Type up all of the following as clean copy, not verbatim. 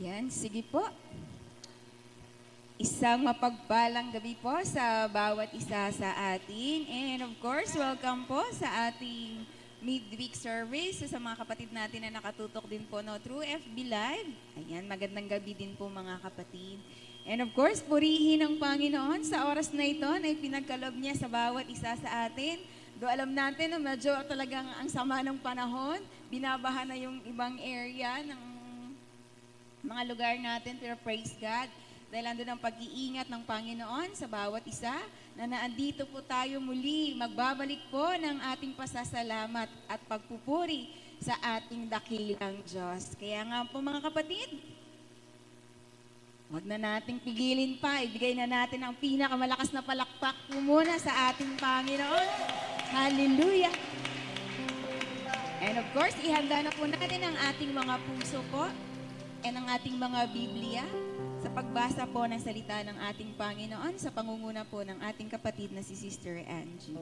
Yan, sige po. Isang mapagpalang gabi po sa bawat isa sa atin. And of course, welcome po sa ating midweek service sa mga kapatid natin na nakatutok din po through FB Live. Ayan, magandang gabi din po mga kapatid. And of course, purihin ang Panginoon sa oras na ito na ipinagkalob niya sa bawat isa sa atin. Do alam natin na medyo talagang ang sama ng panahon, binabaha na yung ibang area ng mga lugar natin, pero praise God. Dahil andun ang pag-iingat ng Panginoon sa bawat isa, na naandito po tayo muli, magbabalik po ng ating pasasalamat at pagpupuri sa ating dakilang Diyos. Kaya nga po mga kapatid, huwag na nating pigilin pa, ibigay na natin ang pinakamalakas na palakpak po muna sa ating Panginoon. Hallelujah! And of course, ihanda na po natin ang ating mga puso po and ang ating mga Biblia sa pagbasa po ng salita ng ating Panginoon sa pangunguna po ng ating kapatid na si Sister Angie.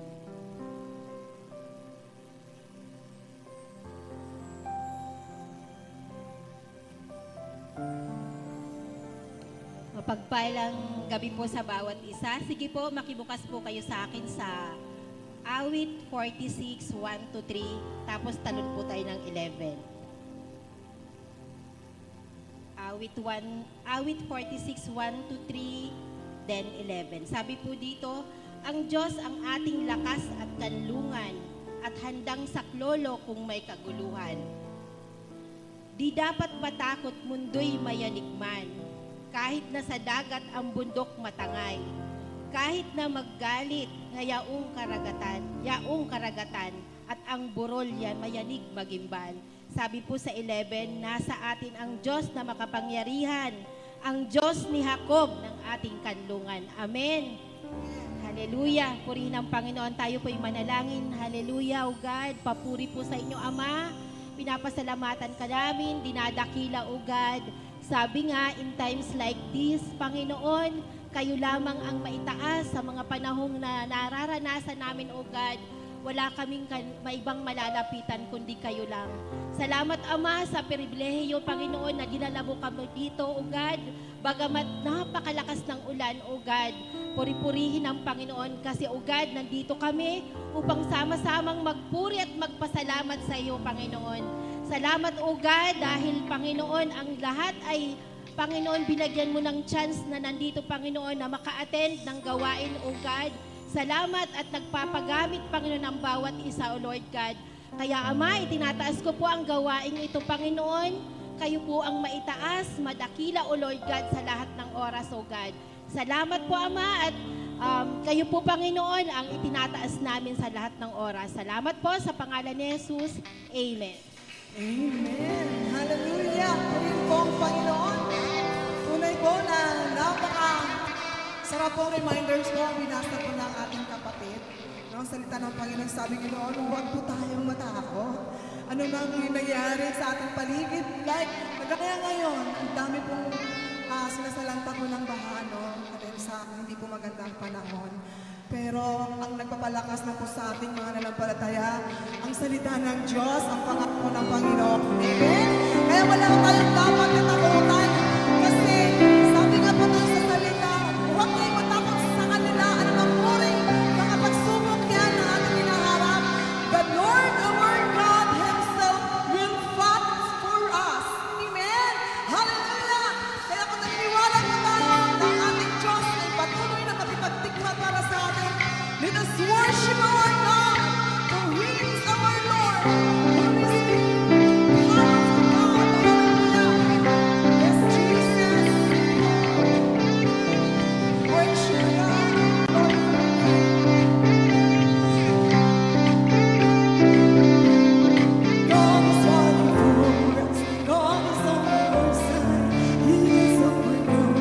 Mapagpalang gabi po sa bawat isa. Sige po, makibukas po kayo sa akin sa Awit 46, 1-3, tapos talon po tayo ng 11. Awit 46, 1-3, then 11. Sabi po dito, ang Diyos ang ating lakas at kanlungan at handang saklolo kung may kaguluhan. Di dapat matakot mundo'y mayanikman, kahit na sa dagat ang bundok matangay, kahit na maggalit na yaong karagatan at ang burol yan mayanig magimbal. Sabi po sa 11, nasa atin ang Diyos na makapangyarihan, ang Diyos ni Jacob ng ating kanlungan. Amen. Hallelujah. Purihin ang Panginoon. Tayo po'y manalangin. Hallelujah, O God. Papuri po sa inyo, Ama. Pinapasalamatan ka namin, dinadakila, O God. Sabi nga, in times like this, Panginoon, kayo lamang ang maitaas sa mga panahong na nararanasan namin, O God. Wala kaming maibang malalapitan kundi kayo lang. Salamat, Ama, sa pribilehiyo, Panginoon, na dinala mo kami dito, O God. Bagamat napakalakas ng ulan, O God, puri-purihin ang Panginoon kasi, O God, nandito kami upang sama-samang magpuri at magpasalamat sa iyo, Panginoon. Salamat, O God, dahil, Panginoon, ang lahat ay, Panginoon, binagyan mo ng chance na nandito, Panginoon, na maka-attend ng gawain, O God. Salamat at nagpapagamit, Panginoon, ng bawat isa, O Lord God. Kaya, Ama, itinataas ko po ang gawain ito, Panginoon. Kayo po ang maitaas, madakila, O Lord God, sa lahat ng oras, O God. Salamat po, Ama, at kayo po, Panginoon, ang itinataas namin sa lahat ng oras. Salamat po sa pangalan ni Jesus. Amen. Amen. Hallelujah. Purihin po ang Panginoon. Tunay po na sarap pong reminders po ang binasa po ng ating kapatid. Ang salita ng Panginoon, sabi ng Lord, huwag po tayong matakot. Ano nang nangyayari sa ating paligid? Like, kagaya ngayon, ang dami pong sinasalanta po ng baha, no? Dahil sa hindi po magandang panahon. Pero ang nagpapalakas na po sa ating mga nanampalataya, ang salita ng Diyos, ang pangako ng Panginoon. Amen? Kaya wala tayong dapat katakutan. Kasi sabi nga po sa salita, huwag kayo matakot sa kanila. Ano mang uri, mga pagsubok yan na ating hinaharap. The Lord, our God Himself, will fight for us. Amen? Hallelujah! Kaya kung naniniwala po tayo ng ating Diyos ay patuloy na makipagtikman para sa atin, let us worship our God, for He is our Lord. Yes, Jesus. Worship God. God is fighting for us. God is on our side. He is overcome.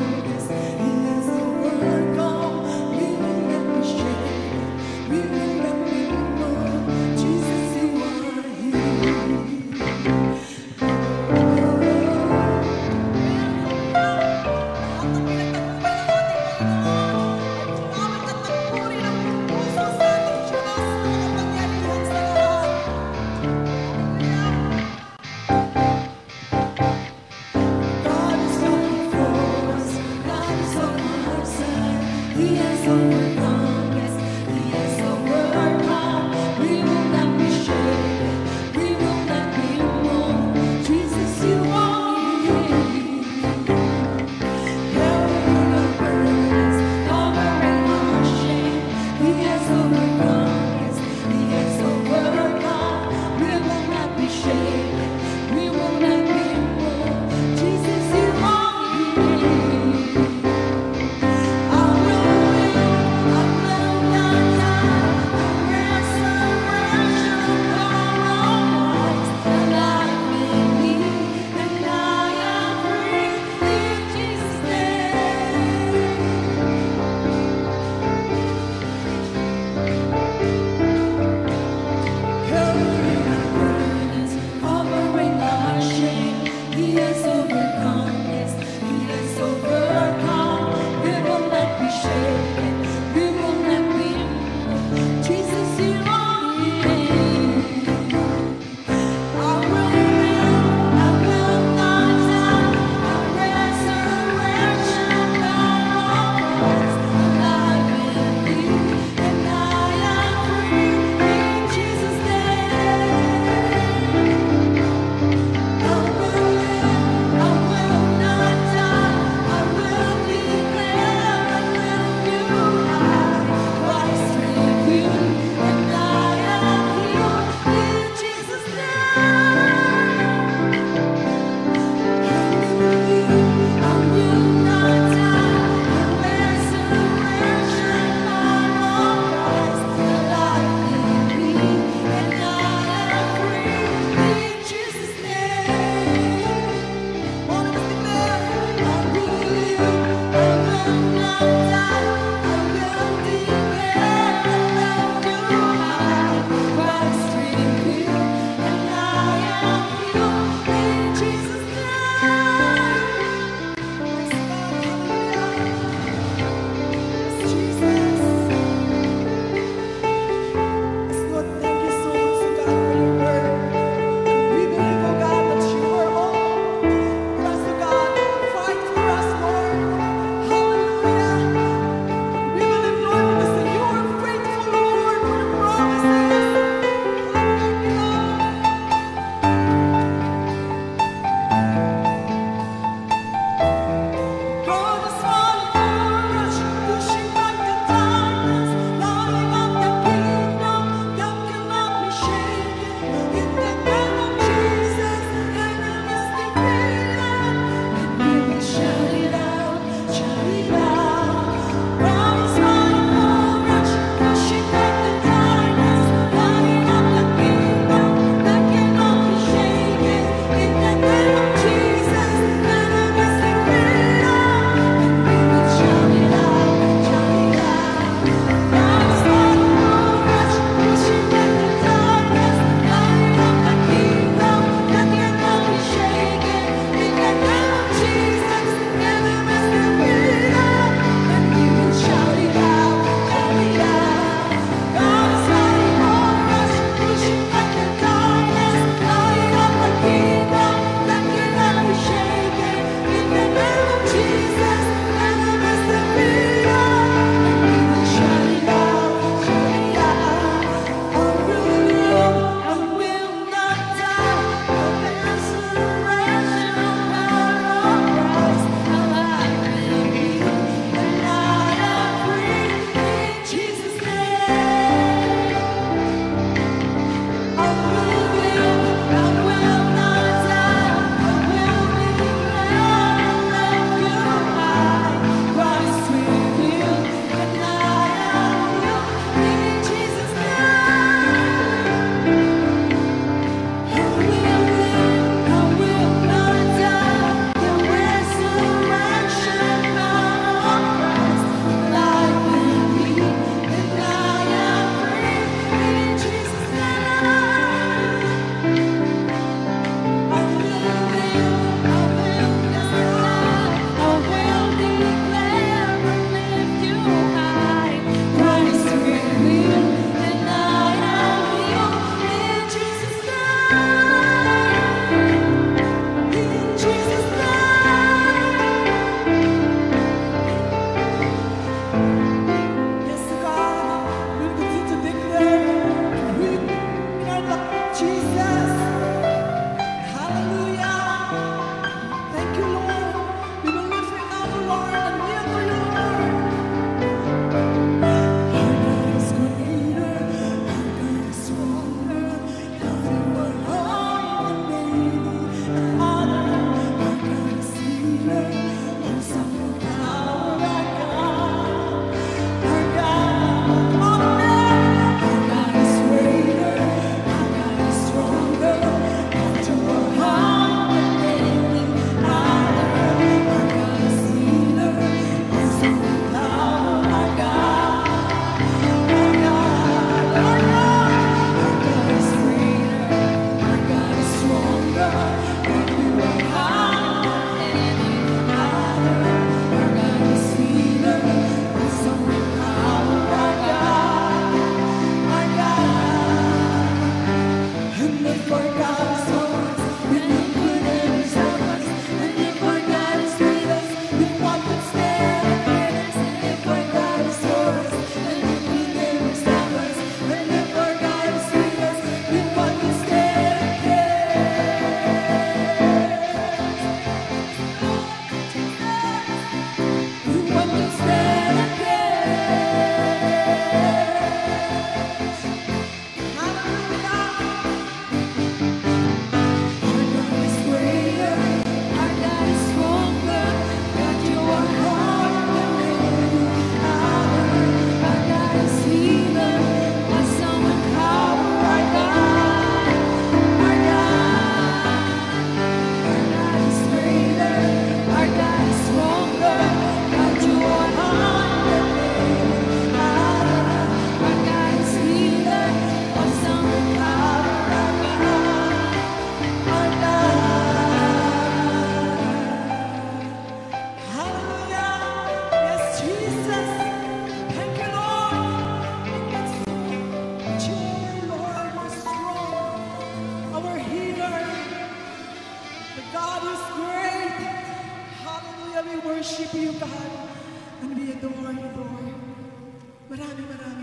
He is overcome. We will not be shaken. We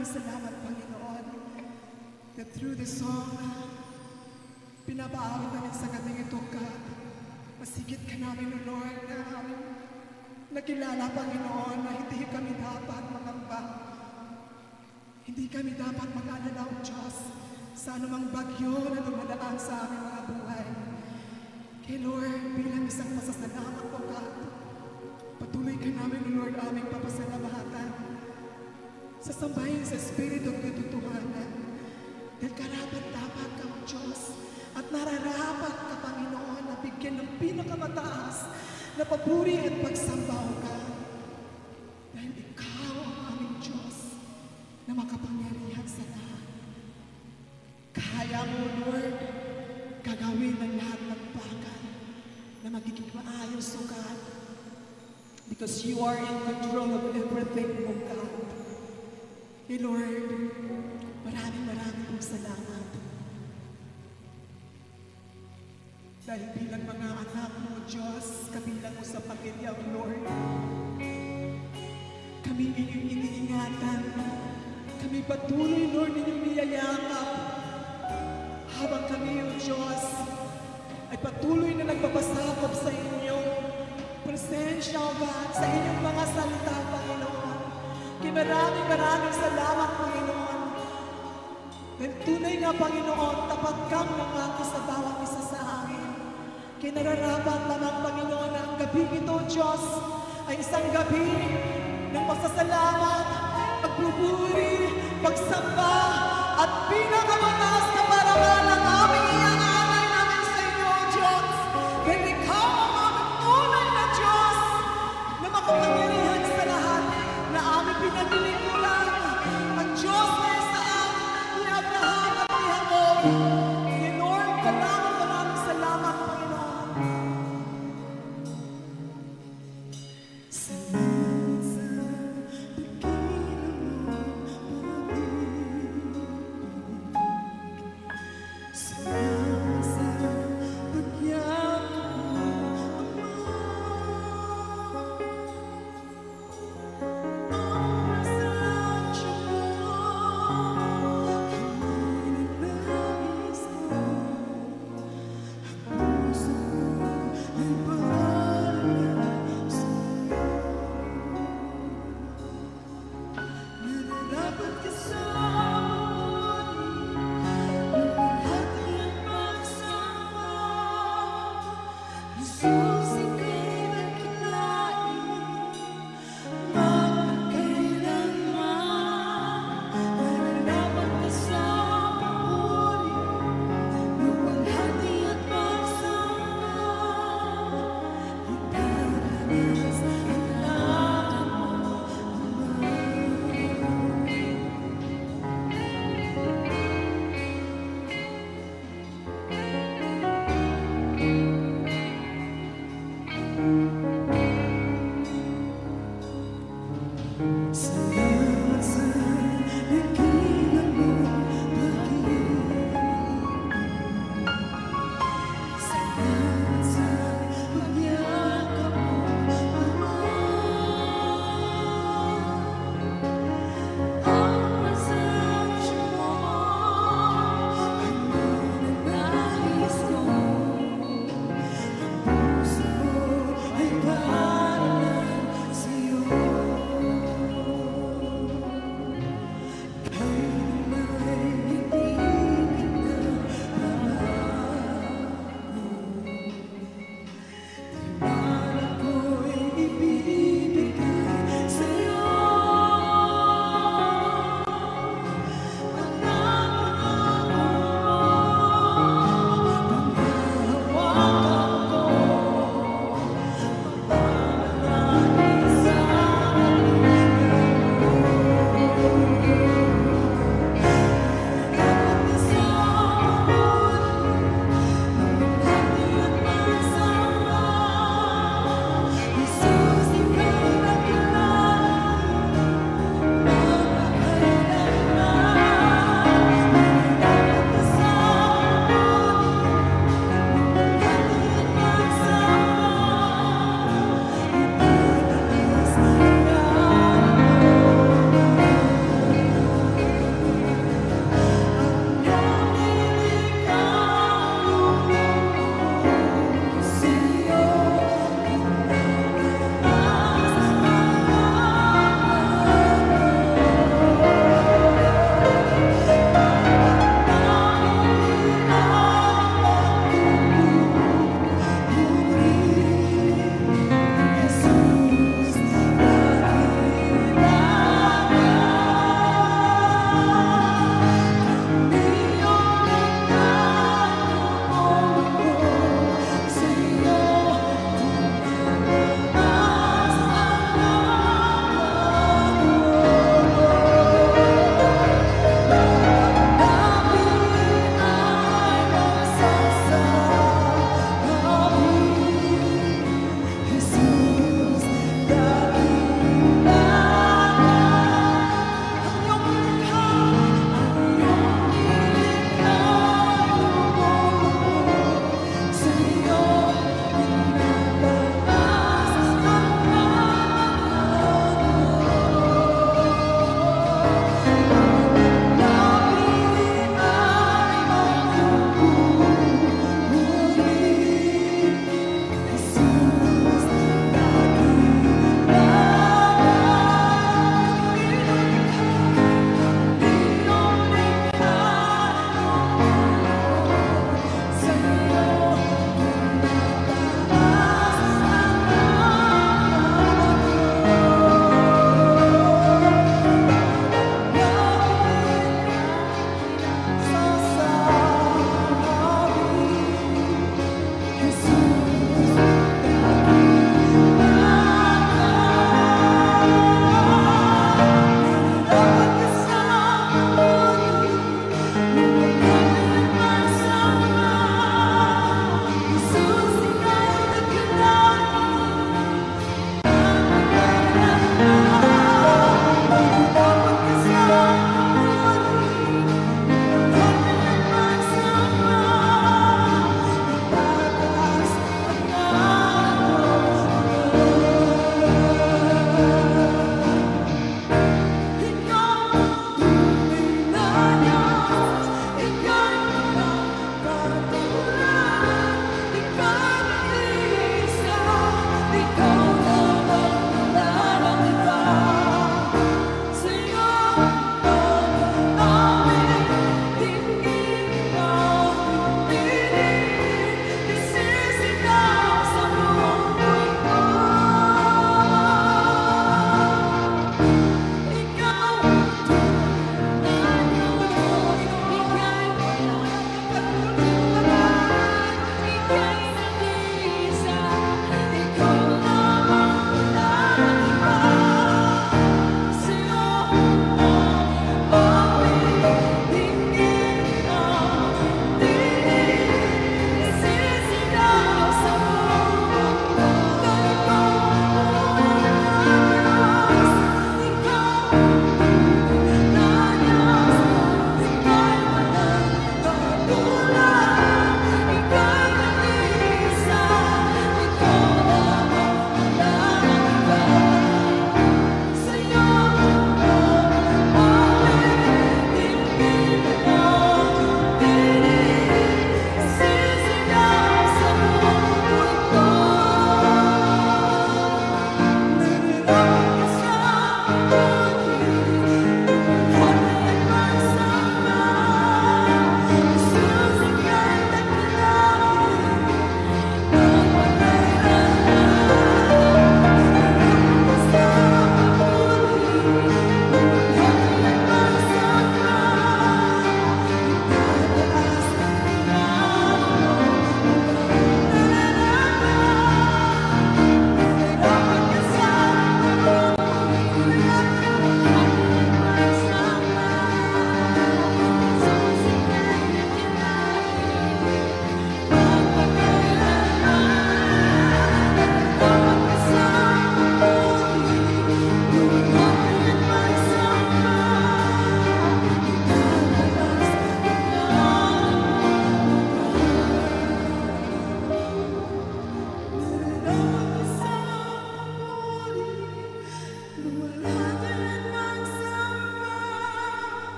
maraming salamat, Panginoon, that through the song, pinapaawit namin sa gabing ito, God. Masigit ka namin, O Lord, na aming nakilala, Panginoon, na hindi kami dapat magamba. Hindi kami dapat mag-alala, O Diyos, sa anumang bagyo na dumadaan sa aming mga buhay. Kaya Lord, bilang isang pasasalamat, O God, patuloy ka namin, O Lord, aming papasalamatan sa sambahin sa Espiritu at katotohanan. Dahil karapat-dapat ka, O Diyos, at nararapat ka, Panginoon, na bigyan ng pinakamataas na papuri at pagsamba, O God. Dahil ikaw ang aming Diyos na makapangyarihan sa lahat. Kaya mo, Lord, gagawin ang lahat ng bagay na magiging maayos, O God. Because you are in control of everything, O God. Hey, Lord, maraming pong salamat. Dahil bilang mga anak mo, Diyos, kabilang mo sa pamilya, O Lord, kami inyong iniingatan. Kami patuloy, Lord, inyong niyayakap. Habang kami, O Diyos, ay patuloy na nagpapasakop sa inyong presensya, O God, sa inyong mga salita, Panginoon. Maraming salamat, Panginoon. Dahil tunay nga, Panginoon, tapat kang nangako sa bawat isa sa amin. Kaya nararapat lamang, Panginoon, na ang gabi ito, Diyos, ay isang gabi ng pasasalamat, pagpupuri, pagsamba, at pinakamataas na parangal ng aming iangalay namin sa inyo, O Diyos. Dahil ikaw ang aming tunay na Diyos na makapangyarihan sa lahat na aming pinaglinikuran. Ang Diyos na Isaac, ni Abraham at ni Jacob. Kaya Lord, maraming salamat, Panginoon. Salamat sa pagkilang mo, salamat sa pagyakap mo, Ama.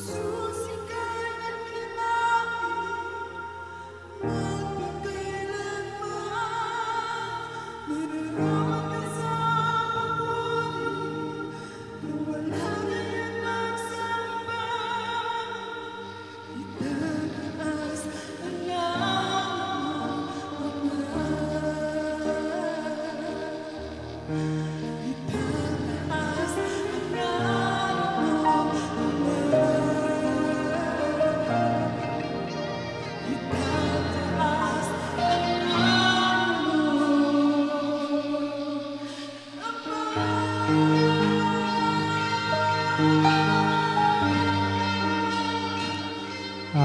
Susikay at kinain, magpakailanman. Nararapat ka sa papuri, na wala ngayon magsamba. Itataas ang langit mo, Ama. Itataas ang langit mo, Ama. Itataas ang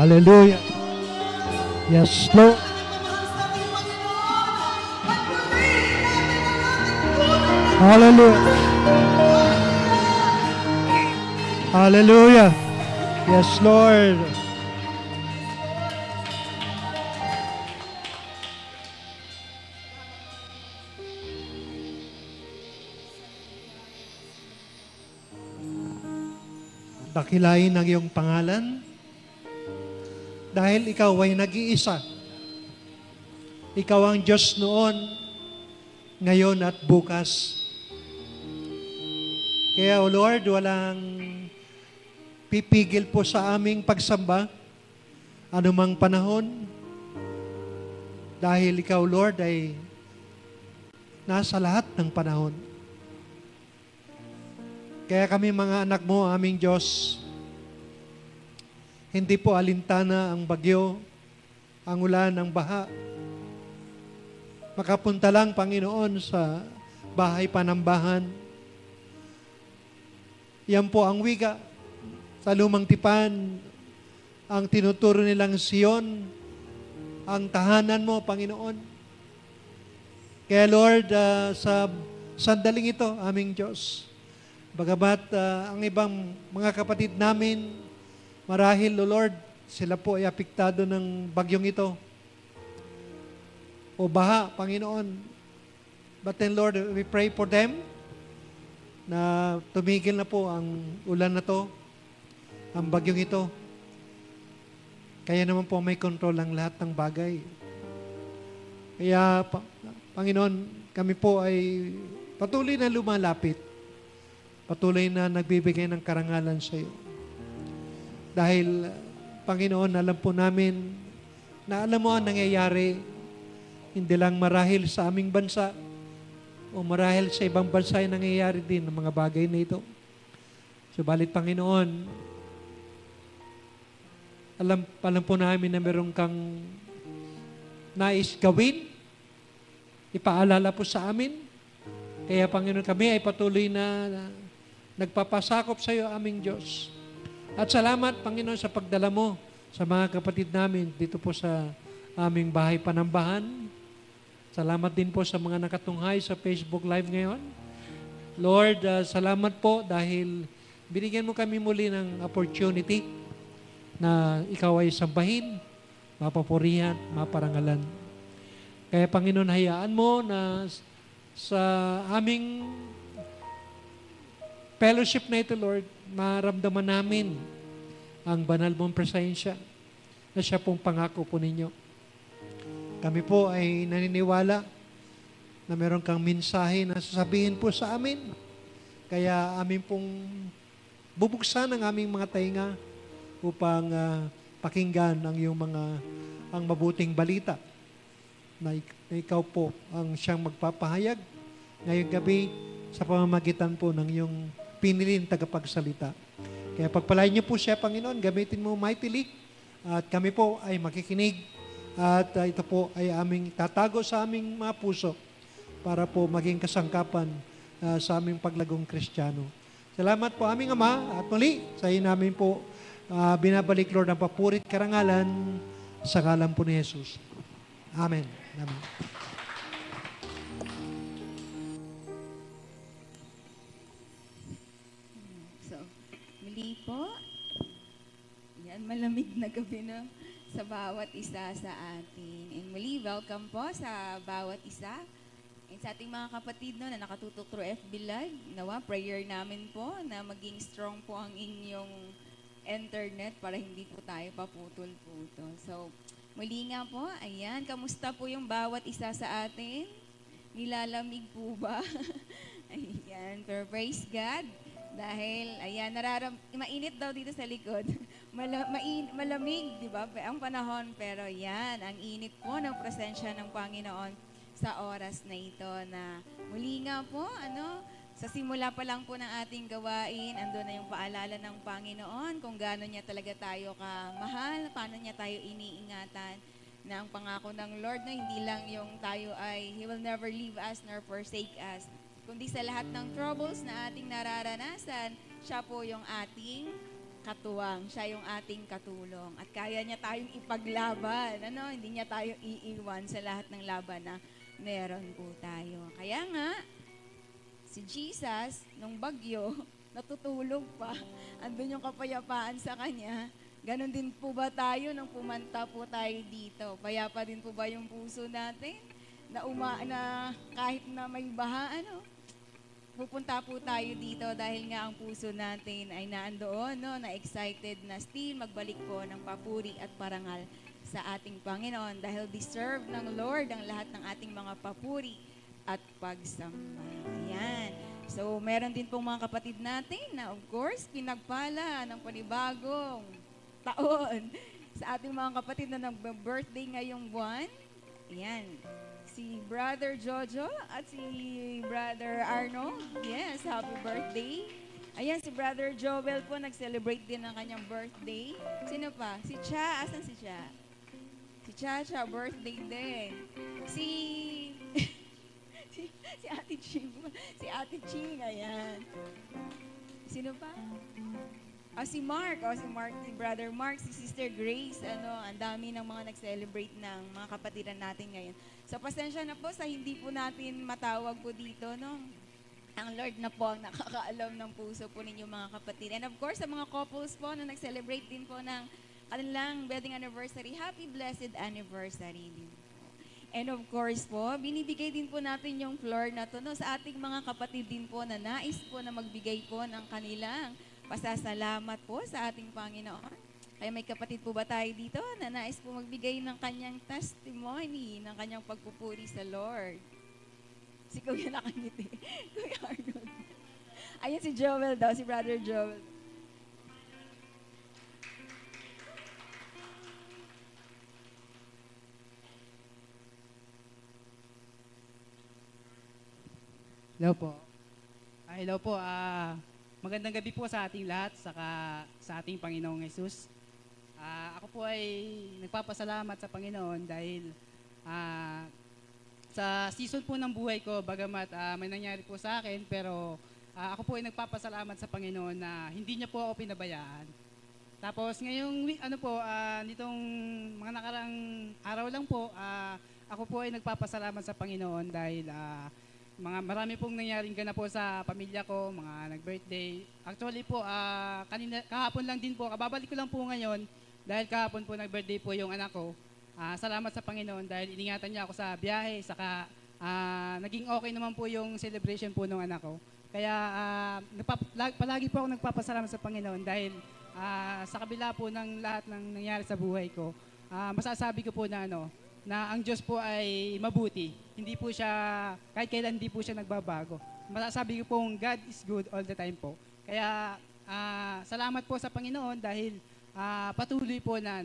Hallelujah. Yes, Lord. Hallelujah. Hallelujah. Yes, Lord. Dakilain ang iyong pangalan dahil ikaw ay nag-iisa. Ikaw ang Diyos noon, ngayon at bukas. Kaya, O Lord, walang pipigil po sa aming pagsamba anumang panahon dahil ikaw, Lord, ay nasa lahat ng panahon. Kaya kami mga anak mo, aming Diyos, hindi po alintana ang bagyo, ang ulan, ang baha. Makapunta lang, Panginoon, sa bahay panambahan. Yan po ang wika sa lumang tipan, ang tinuturo nilang Siyon, ang tahanan mo, Panginoon. Kaya Lord, sa sandaling ito, aming Diyos, bagamat ang ibang mga kapatid namin, marahil, O Lord, sila po ay apektado ng bagyong ito. O baha, Panginoon. But then, Lord, we pray for them na tumigil na po ang ulan na to, ang bagyong ito. Kaya naman po may control ang lahat ng bagay. Kaya, Panginoon, kami po ay patuloy na lumalapit. Patuloy na nagbibigay ng karangalan sa iyo. Dahil, Panginoon, alam po namin na alam mo ang nangyayari, hindi lang marahil sa aming bansa o marahil sa ibang bansa ay nangyayari din ng mga bagay na ito. Subalit, Panginoon, alam po namin na meron kang nais gawin, ipaalala po sa amin. Kaya, Panginoon, kami ay patuloy na nagpapasakop sa iyo, aming Diyos. At salamat, Panginoon, sa pagdala mo sa mga kapatid namin dito po sa aming bahay panambahan. Salamat din po sa mga nakatunghay sa Facebook Live ngayon. Lord, salamat po dahil binigyan mo kami muli ng opportunity na ikaw ay sambahin, mapapurihan, maparangalan. Kaya, Panginoon, hayaan mo na sa aming fellowship na ito, Lord, maramdaman namin ang banal mong presensya na siya pong pangako po ninyo. Kami po ay naniniwala na meron kang mensahe na sasabihin po sa amin. Kaya amin pong bubuksan ang aming mga tainga upang pakinggan ang iyong ang mabuting balita na ikaw po ang siyang magpapahayag ngayong gabi sa pamamagitan po ng iyong piniling tagapagsalita. Kaya pagpalain niyo po siya, Panginoon, gamitin mo mightily at kami po ay makikinig at ito po ay aming tatago sa aming mga puso para po maging kasangkapan sa aming paglagong Kristiyano. Salamat po aming Ama at muli sa iyo namin po binabalik, Lord, ang papurit karangalan sa ngalan po ni Jesus. Amen. Amen. So, muli po, yan, malamig na gabi na sa bawat isa sa atin. And muli, welcome po sa bawat isa. And sa ating mga kapatid no, na nakatutok through FB Live, nawa, prayer namin po na maging strong po ang inyong internet para hindi po tayo paputol-putol. So, muli nga po, ayan, kamusta po yung bawat isa sa atin? Nilalamig po ba? Ayan, pero praise God. Dahil, ayan, mainit daw dito sa likod. Malamig, di ba? Ang panahon, pero yan, ang init po ng presensya ng Panginoon sa oras na ito na muli nga po, sa simula pa lang po ng ating gawain, andun na yung paalala ng Panginoon kung gaano niya talaga tayo kamahal, paano niya tayo iniingatan, na ang pangako ng Lord na hindi lang yung tayo ay He will never leave us nor forsake us, kundi sa lahat ng troubles na ating nararanasan, siya po yung ating katuwang, siya yung ating katulong. At kaya niya tayong ipaglaban, hindi niya tayo iiwan sa lahat ng laban na meron po tayo. Kaya nga, si Jesus, nung bagyo, natutulog pa. Andun yung kapayapaan sa kanya. Ganon din po ba tayo nang pumanta po tayo dito? Payapa din po ba yung puso natin? Na kahit na may baha, pupunta po tayo dito dahil nga ang puso natin ay naandoon, na excited na still magbalik po ng papuri at parangal sa ating Panginoon dahil deserve ng Lord ang lahat ng ating mga papuri at pagsamba. Ayan. So, meron din pong mga kapatid natin na of course, pinagpala ng panibagong taon sa ating mga kapatid na nag-birthday ngayong buwan. Ayan. Si Brother Jojo at si Brother Arno. Yes, happy birthday. Ayan, si Brother Joel po nag-celebrate din ng kanyang birthday. Sino pa? Si Cha. Asan si Cha? Si Cha, birthday din. Si Ate Ching. Si Ate Ching, ayan. Sino pa? Si Mark. Si Brother Mark, si Sister Grace. Ang dami ng mga nag-celebrate ng mga kapatiran natin ngayon. So, pasensya na po sa hindi po natin matawag po dito, Ang Lord na po ang nakakaalam ng puso po ninyo mga kapatid. And of course, sa mga couples po na nag-celebrate din po ng kanilang wedding anniversary, happy blessed anniversary din po. And of course po, binibigay din po natin yung floor na to sa ating mga kapatid din po na nais po na magbigay po ng kanilang pasasalamat po sa ating Panginoon. Kaya may kapatid po ba tayo dito na nais po magbigay ng kanyang testimony, ng kanyang pagpupuri sa Lord? Si Kuya nakangiti. Kuya Arnold. Ayan si Joel daw, si Brother Joel. Hello po. Hello po. Magandang gabi po sa ating lahat, saka sa ating Panginoong Jesus. Ako po ay nagpapasalamat sa Panginoon dahil sa season po ng buhay ko, bagamat may nangyari po sa akin, pero ako po ay nagpapasalamat sa Panginoon na hindi niya po ako pinabayaan. Tapos ngayong nitong mga nakarang araw lang po, ako po ay nagpapasalamat sa Panginoon dahil marami pong nangyaring ganap po sa pamilya ko, mga nag-birthday. Actually po, kahapon lang din po, kababalik ko lang po ngayon dahil kahapon po nag-birthday po yung anak ko. Salamat sa Panginoon dahil iningatan niya ako sa biyahe, saka naging okay naman po yung celebration po ng anak ko. Kaya palagi po ako nagpapasalamat sa Panginoon dahil sa kabila po ng lahat ng nangyari sa buhay ko, masasabi ko po na na ang Diyos po ay mabuti. Hindi po siya, kahit kailan hindi po siya nagbabago. Masasabi ko pong God is good all the time po. Kaya salamat po sa Panginoon dahil patuloy po na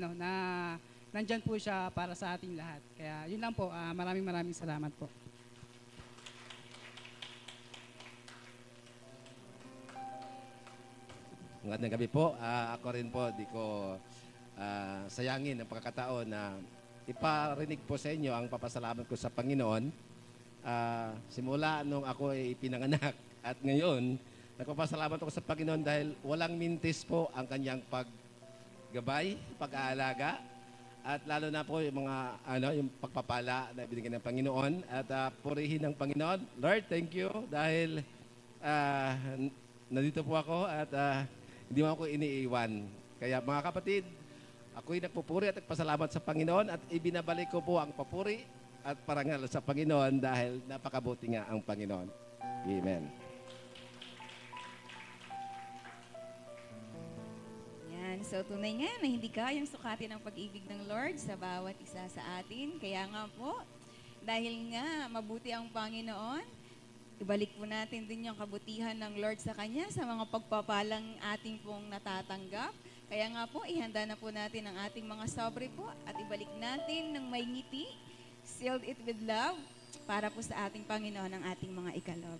nandyan po siya para sa ating lahat. Kaya yun lang po, maraming salamat po. Magandang gabi po. Ako rin po, di ko sayangin ang pagkakataon na iparinig po sa inyo ang papasalamat ko sa Panginoon. Simula nung ako ay pinanganak at ngayon, nagpapasalamat ako sa Panginoon dahil walang mintis po ang kanyang paggabay, pag-aalaga, at lalo na po yung mga yung pagpapala na binigyan ng Panginoon at purihin ng Panginoon. Lord, thank you dahil nandito po ako at hindi mo ako iniiwan. Kaya mga kapatid, ako'y nagpupuri at nagpasalamat sa Panginoon at ibinabalik ko po ang papuri at parangal sa Panginoon dahil napakabuti nga ang Panginoon. Amen. Yan. So tunay nga na hindi kayang sukatin ang pag-ibig ng Lord sa bawat isa sa atin. Kaya nga po, dahil nga mabuti ang Panginoon, ibalik po natin din yung kabutihan ng Lord sa Kanya sa mga pagpapalang ating pong natatanggap. Kaya nga po, ihanda na po natin ang ating mga sobre po at ibalik natin ng may ngiti, sealed it with love, para po sa ating Panginoon ang ating mga ikalob.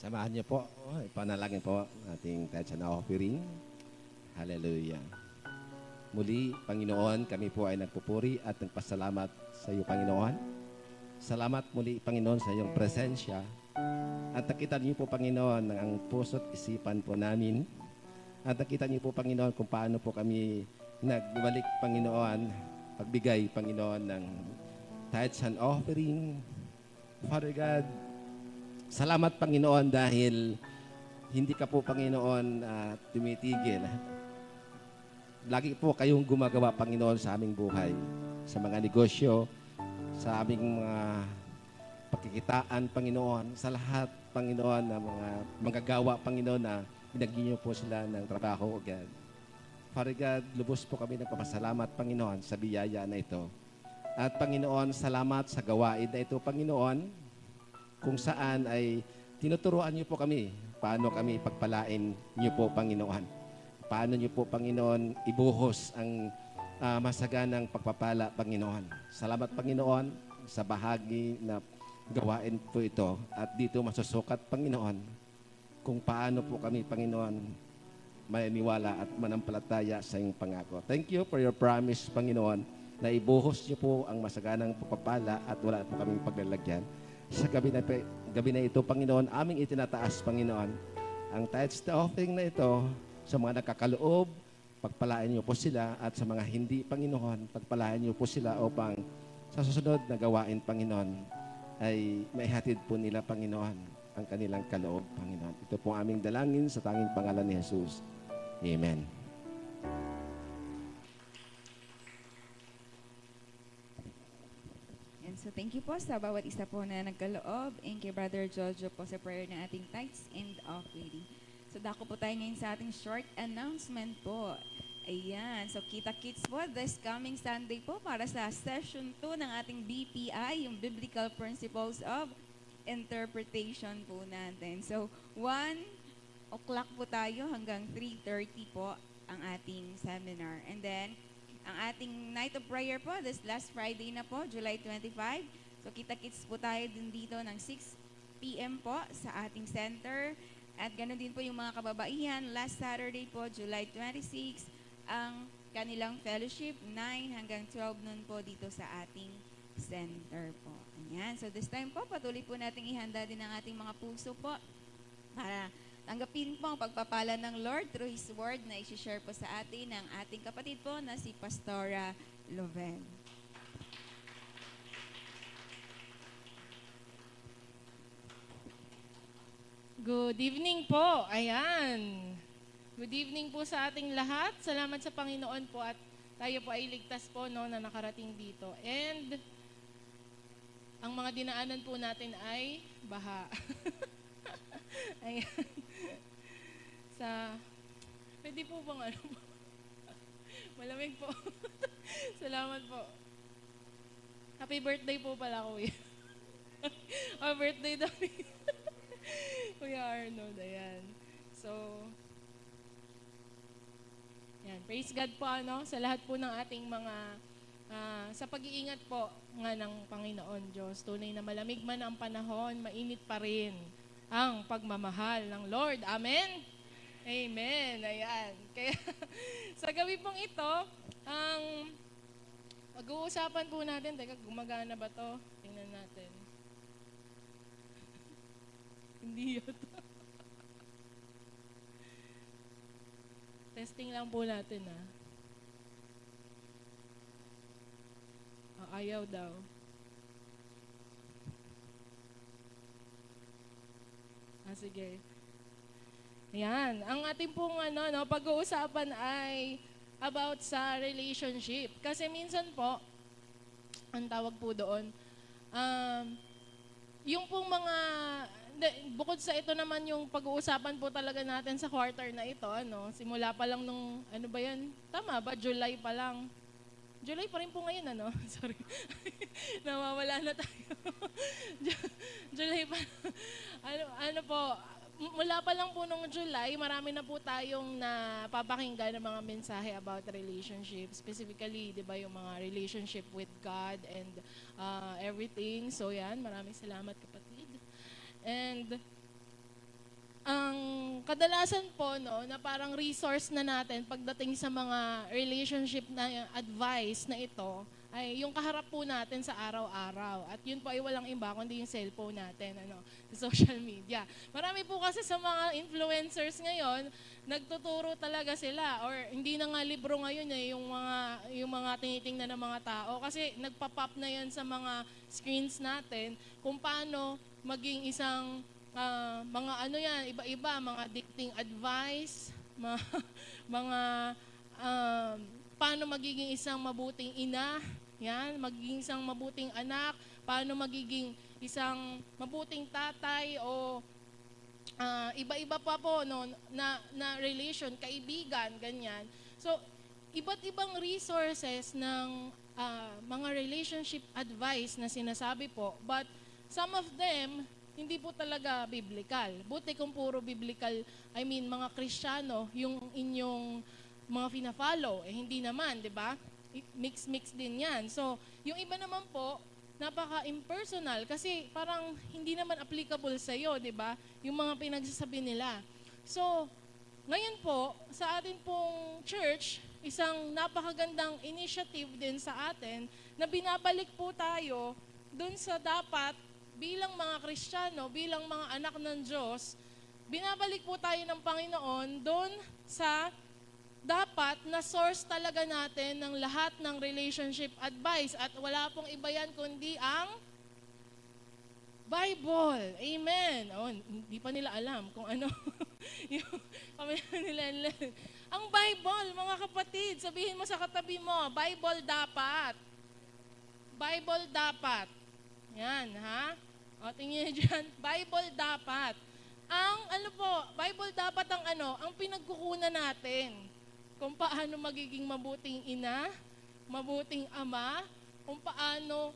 Samahan niyo po, ipanalangin po ating tithes and offering. Hallelujah. Muli, Panginoon, kami po ay nagpupuri at nagpasalamat sa iyo, Panginoon. Salamat muli, Panginoon, sa iyong presensya. At nakita niyo po, Panginoon, ang puso't isipan po namin. At nakita niyo po, Panginoon, kung paano po kami nagbalik, Panginoon, pagbigay, Panginoon, ng tithes and offering. Father God, salamat, Panginoon, dahil hindi ka po, Panginoon, tumitigil. Lagi po kayong gumagawa, Panginoon, sa aming buhay, sa mga negosyo, sa aming mga pagkikitaan, Panginoon, sa lahat, Panginoon, na mga manggagawa, Panginoon, na binagyan niyo po sila ng trabaho, God. Father God, lubos po kami nagpapasalamat, Panginoon, sa biyaya na ito. At, Panginoon, salamat sa gawain na ito, Panginoon, kung saan ay tinuturuan niyo po kami paano kami pagpalain niyo po, Panginoon. Paano niyo po, Panginoon, ibuhos ang masaganang pagpapala, Panginoon. Salamat, Panginoon, sa bahagi na gawain po ito. At dito masusukat, Panginoon, kung paano po kami, Panginoon, maniniwala at manampalataya sa iyong pangako. Thank you for your promise, Panginoon, na ibuhos niyo po ang masaganang pagpapala at wala po kaming paglalagyan. Sa gabi na ito, Panginoon, aming itinataas, Panginoon, ang tithes na offering na ito sa mga nakakaloob, pagpalain niyo po sila, at sa mga hindi, Panginoon, pagpalain niyo po sila upang sa susunod na gawain, Panginoon, ay maihatid po nila, Panginoon, ang kanilang kaloob, Panginoon. Ito po aming dalangin sa tanging pangalan ni Jesus. Amen. So thank you po sa bawat isa po na nagkaloob, and kay Brother Jojo po sa prayer ng ating tithes and offering. So dako po tayo ngayon sa ating short announcement po. Ayan, so kita-kits po this coming Sunday po para sa session 2 ng ating BPI, yung Biblical Principles of Interpretation po natin. So 1 o'clock po tayo hanggang 3:30 po ang ating seminar. And then ang ating night of prayer po, this last Friday na po, July 25, So kita-kits po tayo din dito ng 6 p.m. po sa ating center. At ganoon din po yung mga kababaihan. Last Saturday po, July 26, ang kanilang fellowship, 9 hanggang 12 noon po dito sa ating center po. Ayan. So this time po, patuloy po nating ihanda din ang ating mga puso po para tanggapin po ang pagpapala ng Lord through His Word na isi-share po sa atin ng ating kapatid po na si Pastora Loven. Good evening po. Ayan. Good evening po sa ating lahat. Salamat sa Panginoon po at tayo po ay ligtas po no, na nakarating dito. And ang mga dinaanan po natin ay baha. Ayan. Pwede po bang ano? Malamig po. Salamat po. Happy birthday po pala, Kuya. Oh, birthday daw ni Kuya Arnold. Ayan. So, yan. Praise God po ano, sa lahat po ng ating mga sa pag-iingat po nga ng Panginoon Diyos. Tunay na malamig man ang panahon, mainit pa rin ang pagmamahal ng Lord. Amen? Amen. Ayan. Kaya sa gabi pong ito, ang mag-uusapan po natin, teka, gumagana ba to? Tingnan natin. Hindi yun. Testing lang po natin, ha. Ayaw daw. Sige. Ayan. Ang ating pong pag-uusapan ay about sa relationship. Kasi minsan po, ang tawag po doon, yung pong mga, bukod sa ito naman yung pag-uusapan po talaga natin sa quarter na ito, simula pa lang nung, ano ba yan? Tama ba? July pa lang. July pa rin po ngayon, Sorry. Nawawala na tayo. July pa. Mula pa lang po nung July, marami na po tayong napapakinggan ng mga mensahe about relationship. Specifically, di ba, yung mga relationship with God and everything. So yan, maraming salamat kapatid. And ang kadalasan po na parang resource na natin pagdating sa mga relationship na advice na ito ay yung kaharap po natin sa araw-araw. At yun po ay walang iba kundi yung cellphone natin, sa social media. Marami po kasi sa mga influencers ngayon, nagtuturo talaga sila or hindi na nga libro ngayon yung mga tinitingnan ng mga tao kasi nagpa-pop na yan sa mga screens natin kung paano maging isang mga iba-iba, mga dicting advice, paano magiging isang mabuting ina, yan, magiging isang mabuting anak, paano magiging isang mabuting tatay o iba-iba pa po na relation, kaibigan, ganyan. So, iba't ibang resources ng mga relationship advice na sinasabi po, but some of them hindi po talaga biblical. Buti kung puro biblical, mga Kristiyano, yung inyong mga fina-follow, hindi naman, di ba? Mix din yan. So, yung iba naman po, napaka-impersonal kasi parang hindi naman applicable sa iyo, di ba? Yung mga pinagsasabi nila. So, ngayon po, sa atin pong church, isang napakagandang initiative din sa atin na binabalik po tayo dun sa dapat bilang mga Kristiyano, bilang mga anak ng Diyos, binabalik po tayo ng Panginoon doon sa dapat na source talaga natin ng lahat ng relationship advice. At wala pong iba yan kundi ang Bible. Amen. Hindi pa nila alam kung ano. Ang Bible, mga kapatid, sabihin mo sa katabi mo, Bible dapat. Bible dapat. Yan, ha? Tingnan niyo dyan, Bible dapat. Bible dapat ang pinagkukunan natin. Kung paano magiging mabuting ina, mabuting ama, kung paano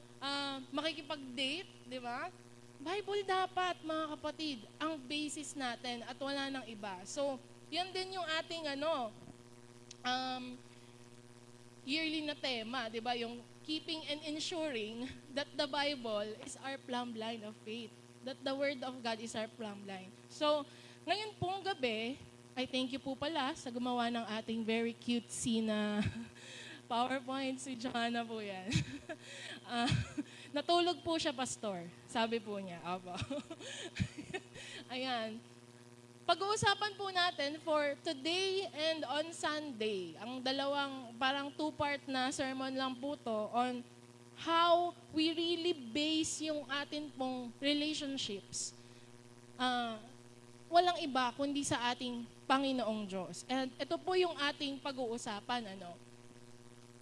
makikipag-date, di ba? Bible dapat, mga kapatid, ang basis natin at wala nang iba. So, yan din yung ating yearly na tema, di ba? Yung keeping and ensuring that the Bible is our plumb line of faith. That the Word of God is our plumb line. So, ngayon pong gabi, I thank you po pala sa gumawa ng ating very cutesy na PowerPoint. Si Johanna po yan. Natulog po siya, Pastor. Sabi po niya. Apo. Ayan. Pag-uusapan po natin for today and on Sunday, ang dalawang parang two-part na sermon lang po to on how we really base yung atin pong relationships. Walang iba kundi sa ating Panginoong Diyos. And ito po yung ating pag-uusapan.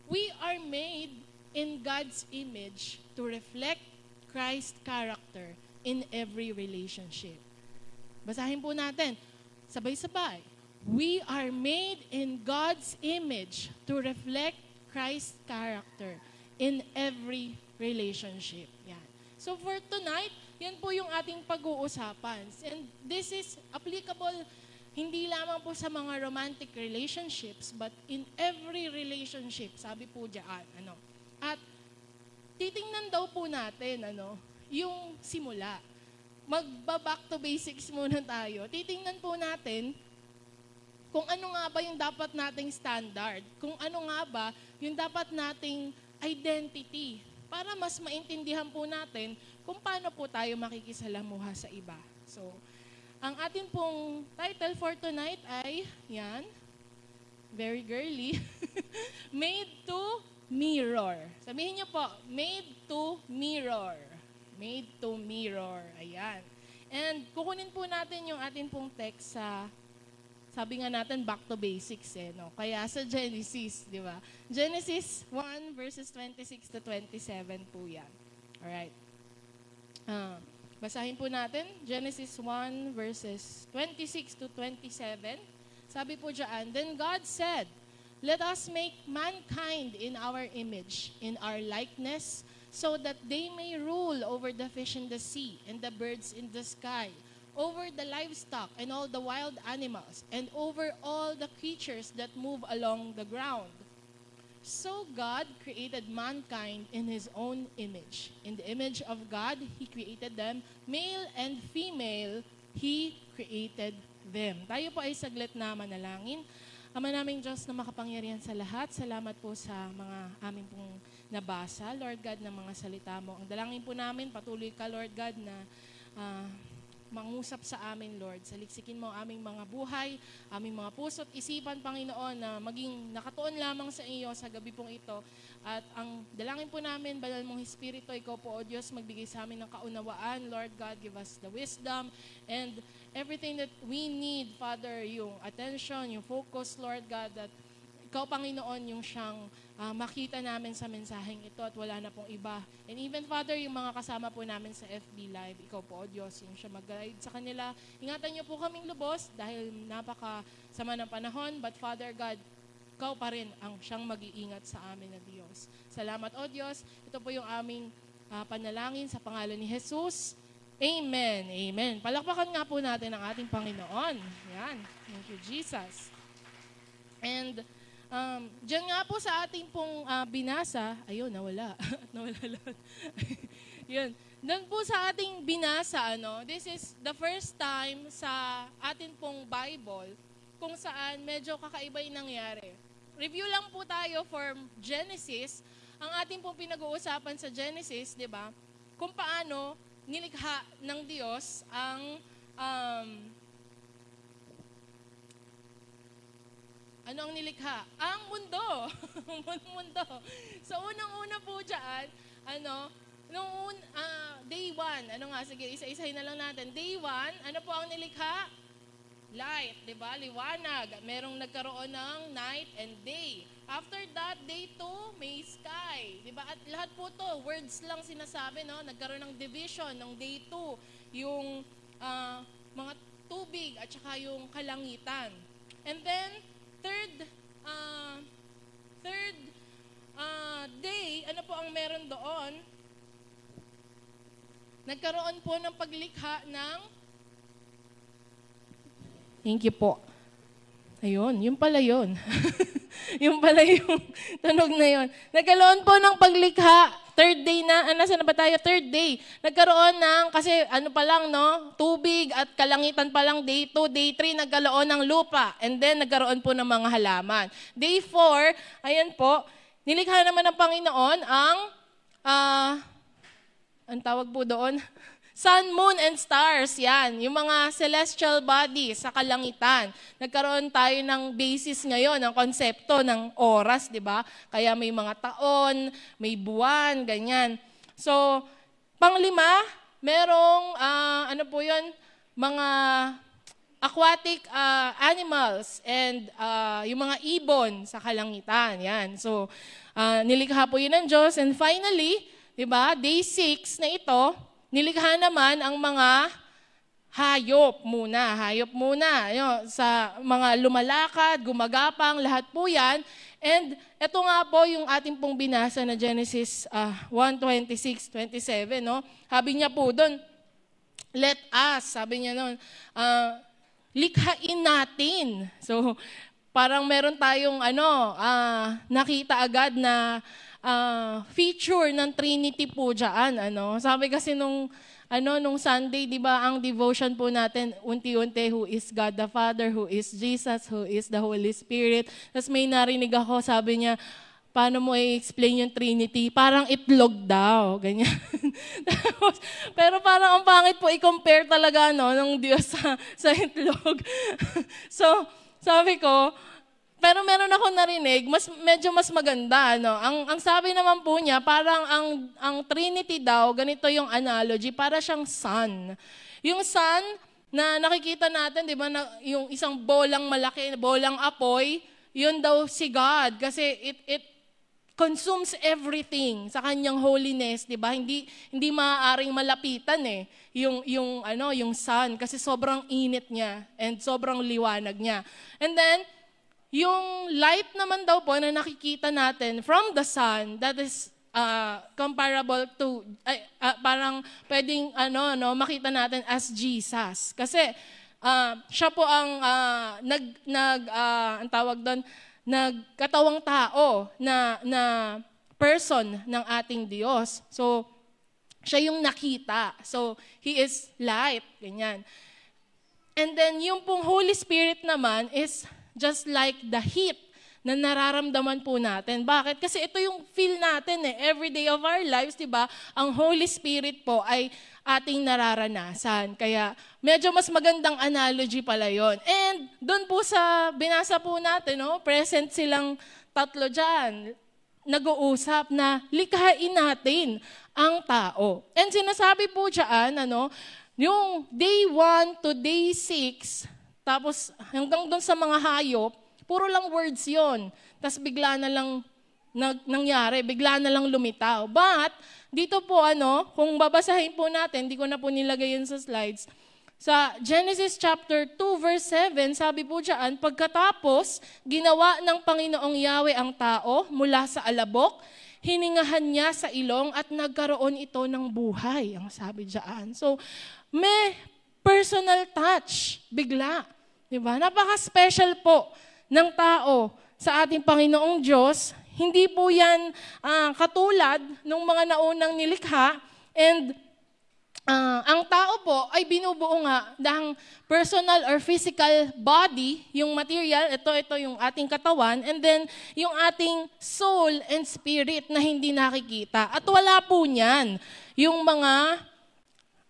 We are made in God's image to reflect Christ's character in every relationship. Basahin po natin, sabay-sabay. We are made in God's image to reflect Christ's character in every relationship. Yan. So for tonight, yan po yung ating pag-uusapan. And this is applicable hindi lamang po sa mga romantic relationships, but in every relationship, sabi po diyan. At titingnan daw po natin yung simula. Magba-back to basics muna tayo. Titingnan po natin kung ano nga ba yung dapat nating standard, kung ano nga ba yung dapat nating identity, para mas maintindihan po natin kung paano po tayo makikisalamuha sa iba. So, ang ating pong title for tonight ay, yan, very girly, Made to Mirror. Sabihin niyo po, Made to Mirror. Made to Mirror. Ayan. And kukunin po natin yung ating pong text sa, sabi nga natin, back to basics Kaya sa Genesis, di ba? Genesis 1 verses 26 to 27 po yan. Alright. Basahin po natin, Genesis 1 verses 26 to 27. Sabi po dyan, Then God said, Let us make mankind in our image, in our likeness, so that they may rule over the fish in the sea and the birds in the sky, over the livestock and all the wild animals, and over all the creatures that move along the ground. So God created mankind in His own image. In the image of God, He created them. Male and female, He created them. Tayo po ay saglit na manalangin. Ama naming Diyos na makapangyarihan sa lahat, salamat po sa mga aming pong nabasa, Lord God, ng mga salita mo. Ang dalangin po namin, patuloy ka, Lord God, na mangusap sa amin, Lord. Saliksikin mo aming mga buhay, aming mga puso't isipan, Panginoon, na maging nakatuon lamang sa iyo sa gabi pong ito. At ang dalangin po namin, banal mong Espiritu, ikaw po, O Diyos, magbigay sa amin ng kaunawaan. Lord God, give us the wisdom and everything that we need, Father, yung attention, yung focus, Lord God, that ikaw, Panginoon, yung siyang makita namin sa mensaheng ito at wala na pong iba. And even, Father, yung mga kasama po namin sa FB Live, ikaw po, O Diyos, yung siya mag-guide sa kanila. Ingatan niyo po kaming lubos dahil napaka-sama ng panahon. But, Father God, ikaw pa rin ang siyang mag-iingat sa amin na Diyos. Salamat, O Diyos. Ito po yung aming panalangin sa pangalan ni Jesus. Amen. Amen. Palakpakan nga po natin ang ating Panginoon. Yan. Thank you, Jesus. And diyan nga po sa ating pong binasa, ayun, nawala. Nawala lahat. Yun. Doon po sa ating binasa, this is the first time sa atin pong Bible kung saan medyo kakaiba yung nangyari. Review lang po tayo for Genesis. Ang ating pong pinag-uusapan sa Genesis, di ba? Kung paano nilikha ng Diyos ang ano ang nilikha? Ang mundo. mundo. So, unang-una po dyan, day 1, sige, isa-isahin na lang natin. Day 1, ano po ang nilikha? Light, di ba? Liwanag. Merong nagkaroon ng night and day. After that, day 2, may sky. Di ba? At lahat po to, words lang sinasabi, Nagkaroon ng division ng day 2. Yung mga tubig at saka yung kalangitan. And then, third day, ano po ang meron doon? Nagkaroon po ng paglikha ng, thank you po. Ayun, yun pala yun. Yung pala yung tunog na yun. Nagkaroon po ng paglikha, third day na, nasa na ba tayo? Third day. Nagkaroon ng, kasi ano pa lang, no? Tubig at kalangitan pa lang, day 2, day 3, nagkaroon ng lupa. And then, nagkaroon po ng mga halaman. Day 4, ayan po, nilikha naman ng Panginoon ang tawag po doon, sun, moon, and stars, yan. Yung mga celestial bodies sa kalangitan. Nagkaroon tayo ng basis ngayon, ng konsepto ng oras, di ba? Kaya may mga taon, may buwan, ganyan. So, panglima, merong, ano po yun, mga aquatic animals and yung mga ibon sa kalangitan. Yan. So, nilikha po yun ng Diyos. And finally, di ba, day 6 na ito, nilikha naman ang mga hayop muna. Hayop muna. Yun, sa mga lumalakad, gumagapang, lahat po yan. And ito nga po yung ating pong binasa na Genesis 1:26-27. No? Sabi niya po doon, let us, sabi niya noon, likhain natin. So, parang meron tayong nakita agad na feature ng Trinity po dyan. Sabi kasi nung Sunday, di ba, ang devotion po natin, unti-unti, who is God the Father, who is Jesus, who is the Holy Spirit. Tapos may narinig ako, sabi niya, paano mo i-explain yung Trinity? Parang itlog daw, ganyan. Pero parang ang pangit po i-compare talaga ng Diyos sa itlog. So, sabi ko, pero meron ako narinig, medyo mas maganda. Ang sabi naman po niya, parang ang Trinity daw, ganito yung analogy, para siyang sun. Yung sun na nakikita natin, di ba, yung isang bolang malaki, bolang apoy, yun daw si God. Kasi it consumes everything sa kanyang holiness, di ba? Hindi maaaring malapitan yung sun kasi sobrang init niya and sobrang liwanag niya. And then yung light naman daw po na nakikita natin from the sun, that is comparable to, parang pwedeng makita natin as Jesus. Kasi siya po ang ang tawag doon, nagkatawang tao na person ng ating Diyos. So, siya yung nakita. So, He is light. Ganyan. And then, yung pong Holy Spirit naman is just like the heat na nararamdaman po natin. Bakit? Kasi ito yung feel natin every day of our lives, di ba? Ang Holy Spirit po ay ating nararanasan. Kaya medyo mas magandang analogy pala yon. And doon po sa binasa po natin, present silang tatlo dyan, nag-uusap na likhain natin ang tao. And sinasabi po dyan, yung day 1 to day 6, tapos hanggang doon sa mga hayop, puro lang words yon. Tapos bigla na lang nangyari, bigla na lang lumitaw. But dito po kung babasahin po natin, hindi ko na po nilagay yun sa slides. Sa Genesis chapter 2 verse 7, sabi po diyan, pagkatapos ginawa ng Panginoong Yahweh ang tao mula sa alabok, hiningahan niya sa ilong at nagkaroon ito ng buhay, ang sabi diyan. So, may personal touch, bigla. Diba? Napaka-special po ng tao sa ating Panginoong Diyos. Hindi po yan katulad ng mga naunang nilikha. And ang tao po ay binubuo nga ng personal or physical body, yung material, ito yung ating katawan, and then yung ating soul and spirit na hindi nakikita. At wala po niyan yung mga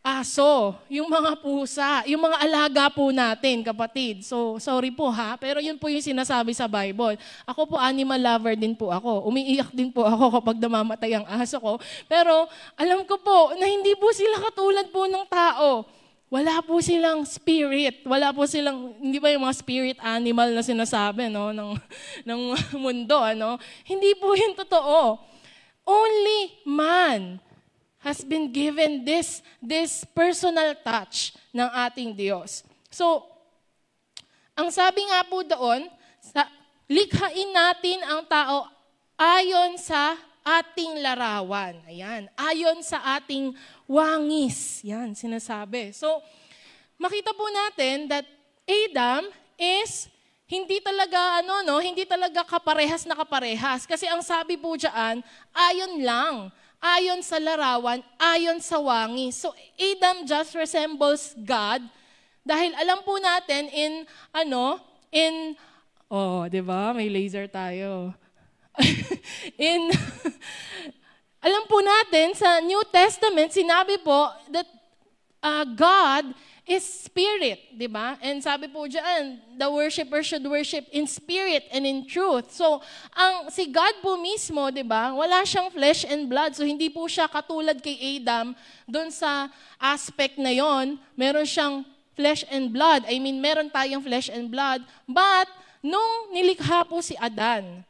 aso, yung mga pusa, yung mga alaga po natin, kapatid. So, sorry po pero yun po yung sinasabi sa Bible. Ako po, animal lover din po ako. Umiiyak din po ako kapag namamatay ang aso ko. Pero alam ko po na hindi po sila katulad po ng tao. Wala po silang spirit. Wala po silang, hindi ba yung mga spirit animal na sinasabi ng mundo. Hindi po yun totoo. Only man has been given this personal touch ng ating Diyos. So, ang sabi nga po doon, likhain natin ang tao ayon sa ating larawan. Ayan, ayon sa ating wangis. Yan, sinasabi. So, makita po natin that Adam is hindi talaga hindi talaga kaparehas na kaparehas kasi ang sabi po diyan ayon lang, ayon sa larawan, ayon sa wangis. So Adam just resembles God dahil alam po natin di ba? May laser tayo. Alam po natin sa New Testament sinabi po that God is spirit, di ba? And sabi po diyan, the worshiper should worship in spirit and in truth. So, si God po mismo, di ba? Wala siyang flesh and blood. So, hindi po siya katulad kay Adam doon sa aspect na yon. Meron siyang flesh and blood. I mean, meron tayong flesh and blood. But, nung nilikha po si Adan,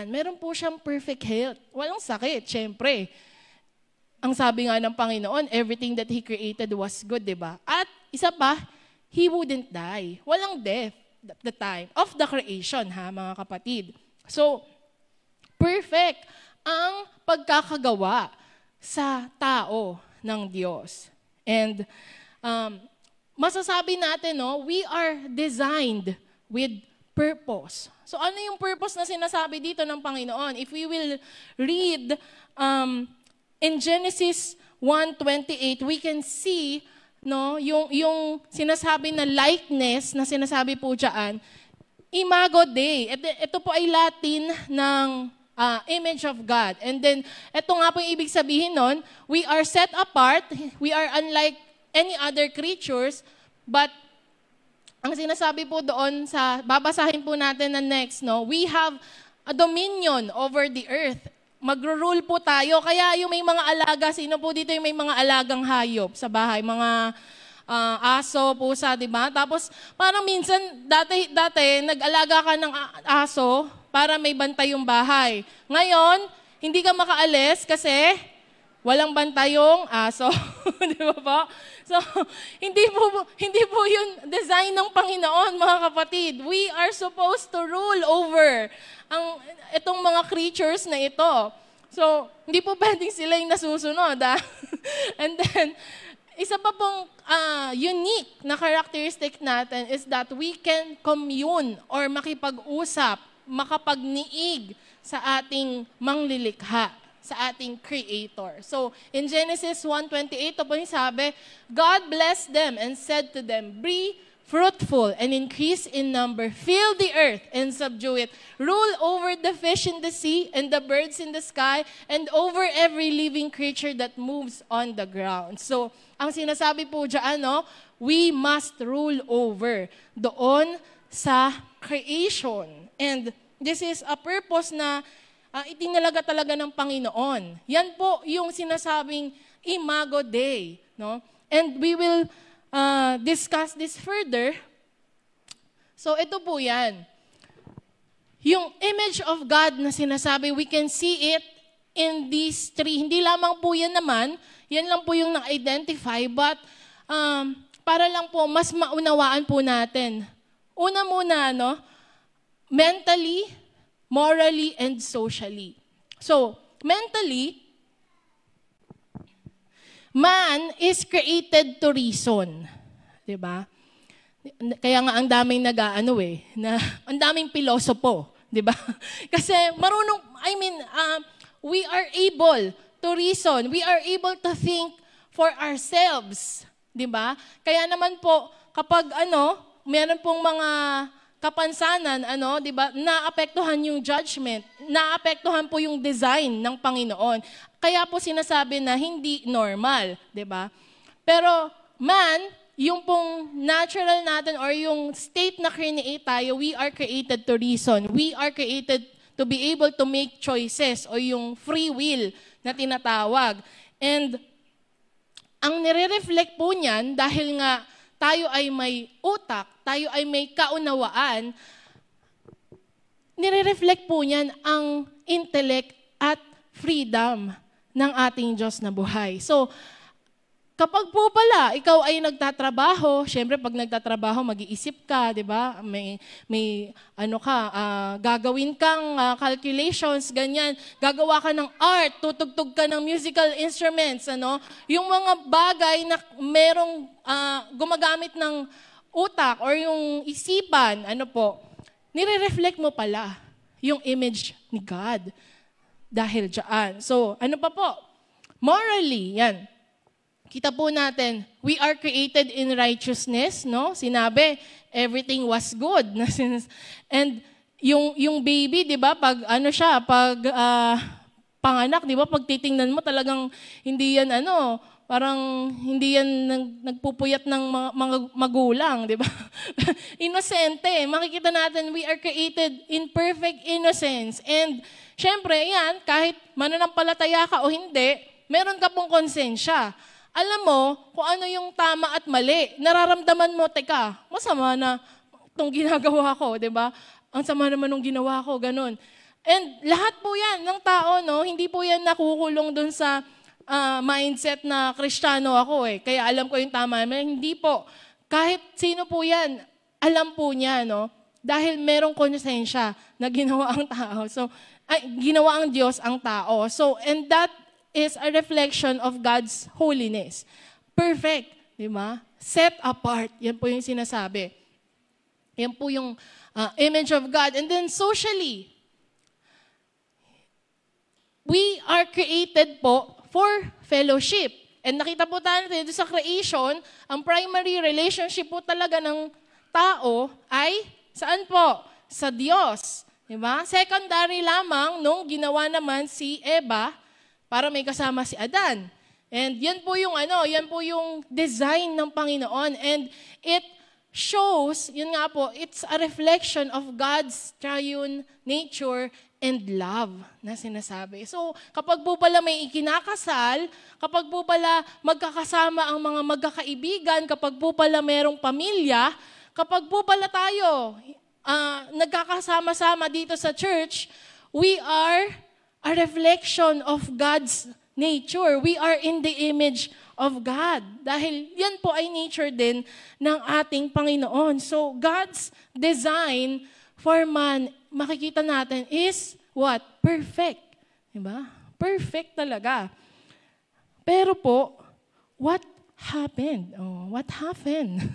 meron po siyang perfect health. Walang sakit, syempre. Ang sabi nga ng Panginoon, everything that He created was good, di ba? At isa pa, He wouldn't die. Walang death at the time of the creation, mga kapatid. So, perfect ang pagkakagawa sa tao ng Diyos. And masasabi natin, we are designed with purpose. So, ano yung purpose na sinasabi dito ng Panginoon? If we will read in Genesis 1:28, we can see yung sinasabi na likeness na sinasabi po diyan, Imago Dei. Ito po ay Latin ng image of God. And then, ito nga po yung ibig sabihin nun, we are set apart, we are unlike any other creatures, but ang sinasabi po doon babasahin po natin na next, we have a dominion over the earth. Magro-rule po tayo. Kaya yung may mga alaga, sino po dito yung may mga alagang hayop sa bahay? Mga aso, pusa, di ba? Tapos parang minsan, dati nag-alaga ka ng aso para may bantay yung bahay. Ngayon, hindi ka makaalis kasi walang bantay yung aso. Di ba po? So, hindi po yun design ng Panginoon, mga kapatid. We are supposed to rule over itong mga creatures na ito. So, hindi po pwedeng sila yung nasusunod. And then, isa pa pong unique na characteristic natin is that we can commune or makipag-usap, makapagniig sa ating manglilikha, sa ating Creator. So, in Genesis 1:28, ito po yung sabi, God blessed them and said to them, be fruitful and increase in number, fill the earth and subdue it, rule over the fish in the sea and the birds in the sky, and over every living creature that moves on the ground. So, ang sinasabi po dyan, we must rule over doon sa creation. And this is a purpose na itinalaga talaga ng Panginoon. Yan po yung sinasabing Imago Dei. And we will discuss this further. So ito po yan. Yung image of God na sinasabi, we can see it in these three. Hindi lamang po yan naman, yan lang po yung na-identify, but para lang po mas maunawaan po natin. Una muna, mentally, morally, and socially. So, mentally, man is created to reason. Diba? Kaya nga ang daming ang daming pilosopo. Diba? Kasi we are able to reason. We are able to think for ourselves. Diba? Kaya naman po, kapag meron pong mga kapansanan, di ba, naapektuhan yung judgment, naapektuhan po yung design ng Panginoon. Kaya po sinasabi na hindi normal, di ba? Pero man, yung pong natural natin or yung state na create tayo, we are created to reason. We are created to be able to make choices o yung free will na tinatawag. And ang nire-reflect po niyan, dahil nga tayo ay may utak, tayo ay may kaunawaan, nire-reflect po niyan ang intellect at freedom ng ating Diyos na buhay. So, kapag po pala, ikaw ay nagtatrabaho, syempre pag nagtatrabaho, mag-iisip ka, di ba? Gagawin kang calculations, ganyan. Gagawa ka ng art, tutugtog ka ng musical instruments, Yung mga bagay na merong gumagamit ng utak or yung isipan, nire-reflect mo pala yung image ni God dahil dyan. So, ano pa po? Morally, yan. Kita po natin, we are created in righteousness, no? Sinabi, everything was good. And yung baby, di ba, pag panganak, di ba, pag titingnan mo talagang hindi yan parang hindi yan nagpupuyat ng mga magulang, di ba? Inosente. Makikita natin, we are created in perfect innocence. And syempre, yan, kahit mananampalataya ka o hindi, meron ka pong konsensya. Alam mo kung ano yung tama at mali. Nararamdaman mo, teka, masama na itong ginagawa ko, di ba? Ang sama naman nung ginawa ko, ganun. And lahat po yan ng tao, no? Hindi po yan nakukulong dun sa mindset na Kristiyano ako kaya alam ko yung tama. Hindi po. Kahit sino po yan, alam po niya, no? Dahil merong konsensya na ginawa ang tao. So, ginawa ang Diyos ang tao. So, and that is a reflection of God's holiness. Perfect, di ba? Set apart. Yan po yung sinasabi. Yan po yung image of God. And then socially, we are created po for fellowship. And nakita po tayo sa creation, ang primary relationship po talaga ng tao ay saan po? Sa Diyos. Diba? Secondary lamang nung ginawa naman si Eva para may kasama si Adan. And yan po yung design ng Panginoon. And it shows, yun nga po, it's a reflection of God's triune nature and love na sinasabi. So, kapag po pala may ikinakasal, kapag po pala magkakasama ang mga magkakaibigan, kapag po pala merong pamilya, kapag po pala tayo nagkakasama-sama dito sa church, we are a reflection of God's nature. We are in the image of God. Dahil yan po ay nature din ng ating Panginoon. So, God's design for man, makikita natin is what? Perfect. Diba? Perfect talaga. Pero po, what happened? Oh, what happened?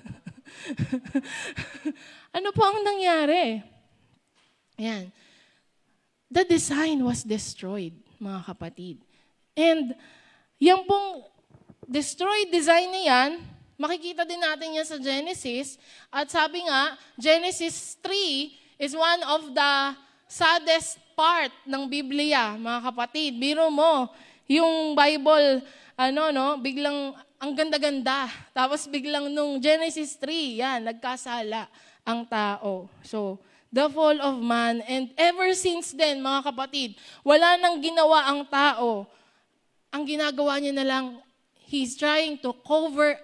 Ano po ang nangyari? Yan. The design was destroyed, mga kapatid. And yung pong destroyed design na yan, makikita din natin yan sa Genesis. At sabi nga, Genesis 3 is one of the saddest part ng Biblia, mga kapatid. Biro mo, yung Bible, biglang ang ganda-ganda. Tapos biglang nung Genesis 3, yan, nagkasala ang tao. So, the fall of man. And ever since then, mga kapatid, wala nang ginawa ang tao. Ang ginagawa niya na lang, he's trying to cover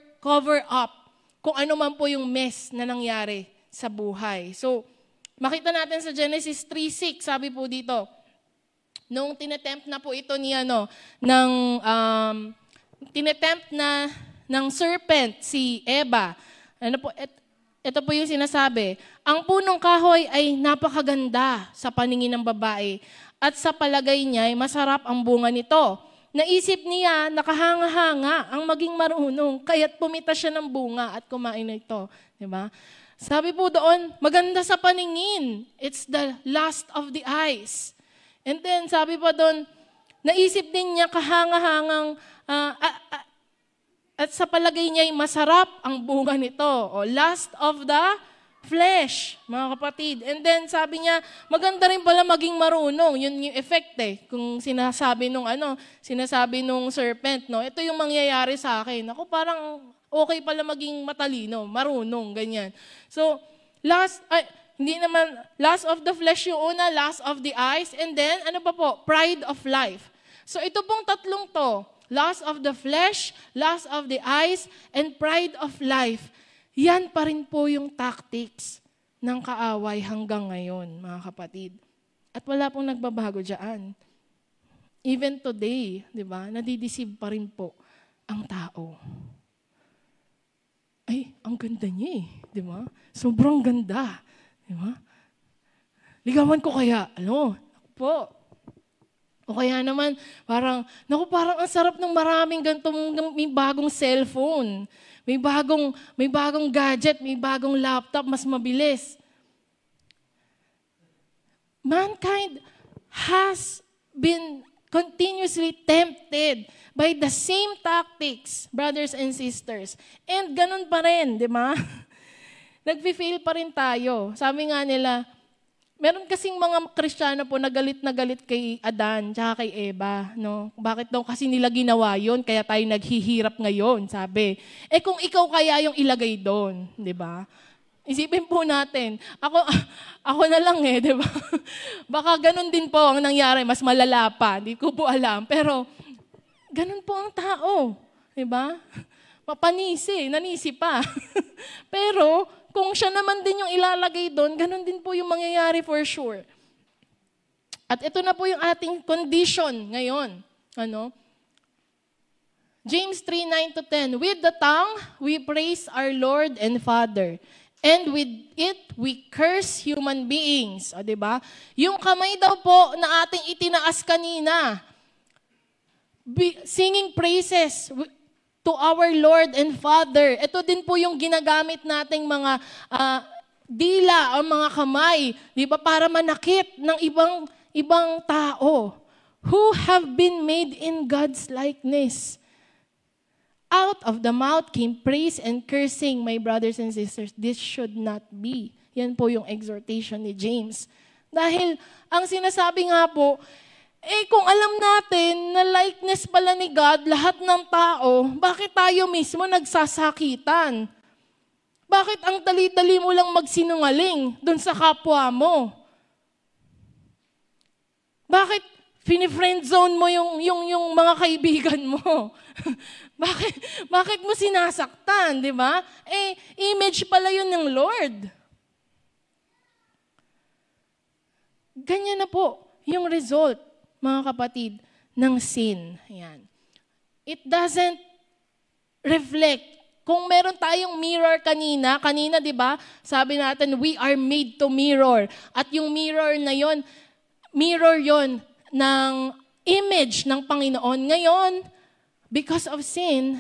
up kung ano man po yung mess na nangyari sa buhay. So, makita natin sa Genesis 3:6, sabi po dito, nung tinetempt na po ito ng serpent si Eva. Ito po yung sinasabi, ang punong kahoy ay napakaganda sa paningin ng babae at sa palagay niya ay masarap ang bunga nito. Naisip niya, nakahanga-hanga ang maging marunong, kaya't pumita siya ng bunga at kumain na ito. Diba? Sabi po doon, maganda sa paningin. It's the lust of the eyes. And then sabi po doon, naisip din niya kahanga-hangang at sa palagay niya ay masarap ang bunga nito. O lust of the flesh, mga kapatid. And then sabi niya, maganda rin pala maging marunong. Yun yung effect kung sinasabi nung serpent, no? Ito yung mangyayari sa akin. Ako parang okay pala maging matalino, marunong, ganyan. So, lust of the flesh yung una, lust of the eyes, and then, ano pa po? Pride of life. So, ito pong tatlong to, lust of the flesh, lust of the eyes, and pride of life. Yan pa rin po yung tactics ng kaaway hanggang ngayon, mga kapatid. At wala pong nagbabago dyan. Even today, di ba, nadideceive pa rin po ang tao. Ay, ang ganda niya di ba? Sobrang ganda, di ba? Ligawan ko kaya, po. O kaya naman, parang ang sarap ng maraming ganitong, may bagong cellphone, may bagong gadget, may bagong laptop, mas mabilis. mankind has been continuously tempted by the same tactics, brothers and sisters. And ganun pa rin, di ba? Nag-fail pa rin tayo. Sabi nga nila, meron kasing mga Kristiyano po na galit kay Adan tsaka kay Eva. No? Bakit daw kasi nila ginawa yun, kaya tayo naghihirap ngayon, sabi. Kung ikaw kaya yung ilagay doon, di ba? Isipin po natin, ako na lang di ba? Baka ganun din po ang nangyari, mas malala pa, hindi ko po alam. Pero, ganun po ang tao, di ba? Nanisi pa. Pero, kung siya naman din yung ilalagay doon, ganun din po yung mangyayari for sure. At ito na po yung ating condition ngayon. James 3:9-10, with the tongue, we praise our Lord and Father. And with it, we curse human beings. O, diba? Yung kamay daw po na ating itinaas kanina, singing praises to our Lord and Father. Ito din po yung ginagamit nating mga dila o mga kamay, di ba, para manakit ng ibang tao who have been made in God's likeness. Out of the mouth came praise and cursing, my brothers and sisters. This should not be. Yan po yung exhortation ni James. Dahil ang sinasabi nga po, kung alam natin na likeness pala ni God, lahat ng tao, bakit tayo mismo nagsasakitan? Bakit ang dali-dali mo lang magsinungaling dun sa kapwa mo? Bakit fini-friend zone mo yung mga kaibigan mo? bakit mo sinasaktan, di ba? Image pala yun ng Lord. Ganyan na po yung result, mga kapatid, ng sin. Ayan. It doesn't reflect. Kung meron tayong mirror kanina, di ba, sabi natin, we are made to mirror. At yung mirror na yon, mirror yon ng image ng Panginoon. Ngayon, because of sin,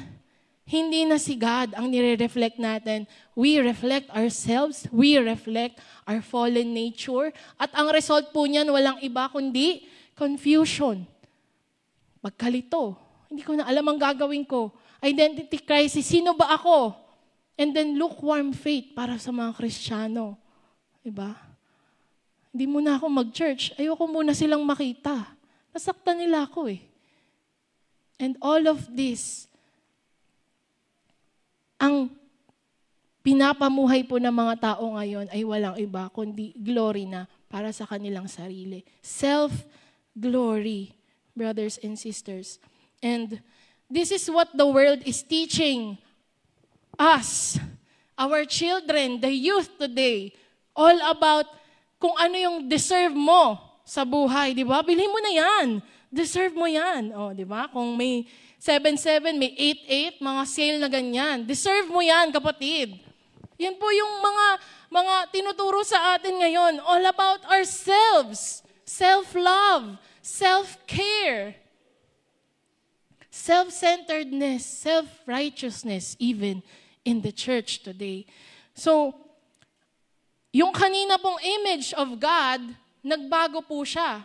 hindi na si God ang nire-reflect natin. We reflect ourselves, we reflect our fallen nature, at ang result po niyan, walang iba kundi confusion. Pagkalito. Hindi ko na alam ang gagawin ko. Identity crisis. Sino ba ako? And then lukewarm faith para sa mga Kristiyano. Diba? Hindi muna ako mag-church. Ayoko muna silang makita. Nasaktan nila ako And all of this, ang pinapamuhay po ng mga tao ngayon ay walang iba kundi glory na para sa kanilang sarili. Self-glory, brothers and sisters. And this is what the world is teaching us, our children, the youth today, all about kung ano yung deserve mo sa buhay, di ba? Bilhin mo na yan. Deserve mo yan. O, di ba? Kung may 7-7, may 8-8, mga sale na ganyan. Deserve mo yan, kapatid. Yan po yung mga tinuturo sa atin ngayon. All about ourselves. Self-love. Self-care. Self-centeredness. Self-righteousness even in the church today. So, yung kanina pong image of God, nagbago po siya.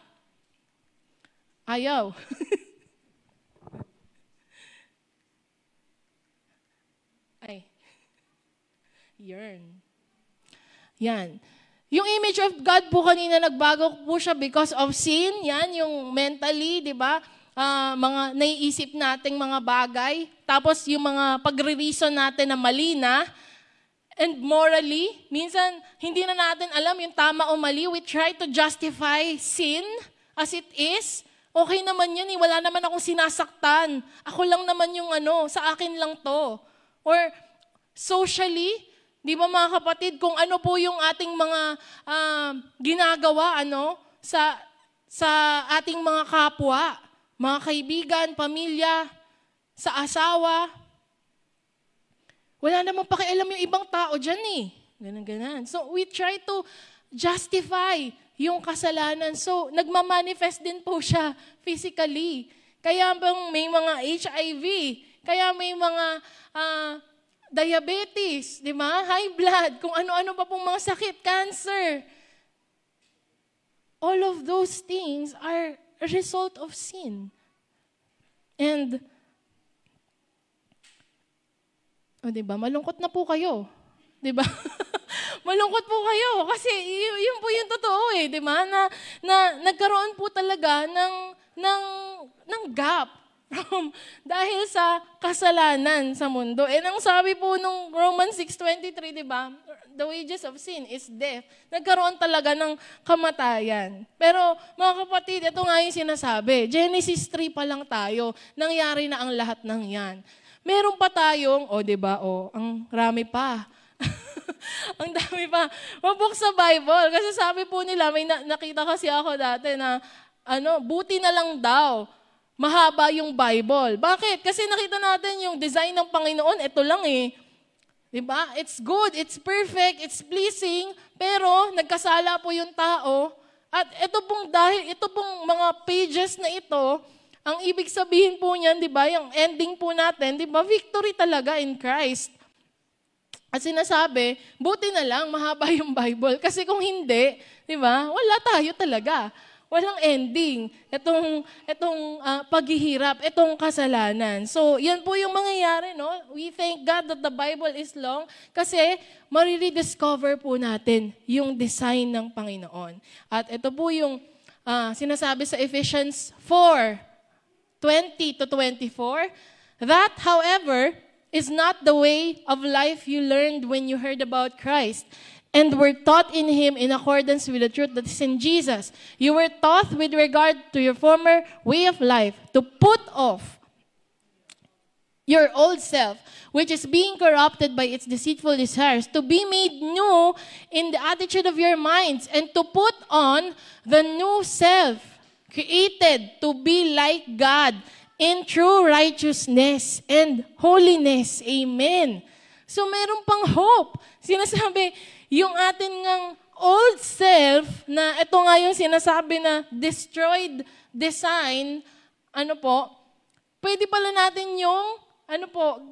Ayaw. Ay. Yearn. Yan. Yung image of God po kanina nagbago po siya because of sin. Yan, yung mentally, di ba? Mga naiisip nating mga bagay. Tapos yung mga pagre-reason natin na mali na. And morally, minsan hindi na natin alam yung tama o mali. We try to justify sin as it is. Okay naman yan wala naman akong sinasaktan. Ako lang naman yung sa akin lang to. Or socially, di ba mga kapatid, kung ano po yung ating mga ginagawa sa ating mga kapwa, mga kaibigan, pamilya, sa asawa, wala namang pakialam yung ibang tao dyan Ganon. So we try to justify yung kasalanan. So nagmamanifest din po siya physically. Kaya bang may mga HIV, kaya may mga diabetes, di ba? High blood, kung ano-ano pa pong mga sakit, cancer. all of those things are a result of sin. And, diba, malungkot na po kayo. Diba? Malungkot po kayo kasi yun po yung totoo diba? Na nagkaroon po talaga ng gap dahil sa kasalanan sa mundo. And ang sabi po nung Romans 6:23, diba? The wages of sin is death. Nagkaroon talaga ng kamatayan. Pero mga kapatid, ito nga yung sinasabi. Genesis 3 pa lang tayo. Nangyari na ang lahat ng yan. Meron pa tayong, diba, ang rami pa. Ang dami pa. Mabuk sa Bible. Kasi sabi po nila, may nakita kasi ako dati na, buti na lang daw. Mahaba yung Bible. Bakit? Kasi nakita natin yung design ng Panginoon, ito lang Diba? It's good, it's perfect, it's pleasing, pero nagkasala po yung tao. At ito pong mga pages na ito, ang ibig sabihin po niyan, diba, yung ending po natin, diba, victory talaga in Christ. At sinasabi, buti na lang mahaba yung Bible. Kasi kung hindi, diba, wala tayo talaga. Walang ending. Itong paghihirap, itong kasalanan. So, yan po yung mangyayari, no? We thank God that the Bible is long kasi marirediscover po natin yung design ng Panginoon. At ito po yung sinasabi sa Ephesians 4:20-24. That, however, is not the way of life you learned when you heard about Christ and were taught in Him in accordance with the truth that is in Jesus. You were taught with regard to your former way of life to put off your old self, which is being corrupted by its deceitful desires, to be made new in the attitude of your minds, and to put on the new self, created to be like God in true righteousness and holiness. Amen. So meron pang hope. Sinasabi, yung atin ngang old self, na ito nga yung sinasabi na destroyed design, pwede pala natin yung,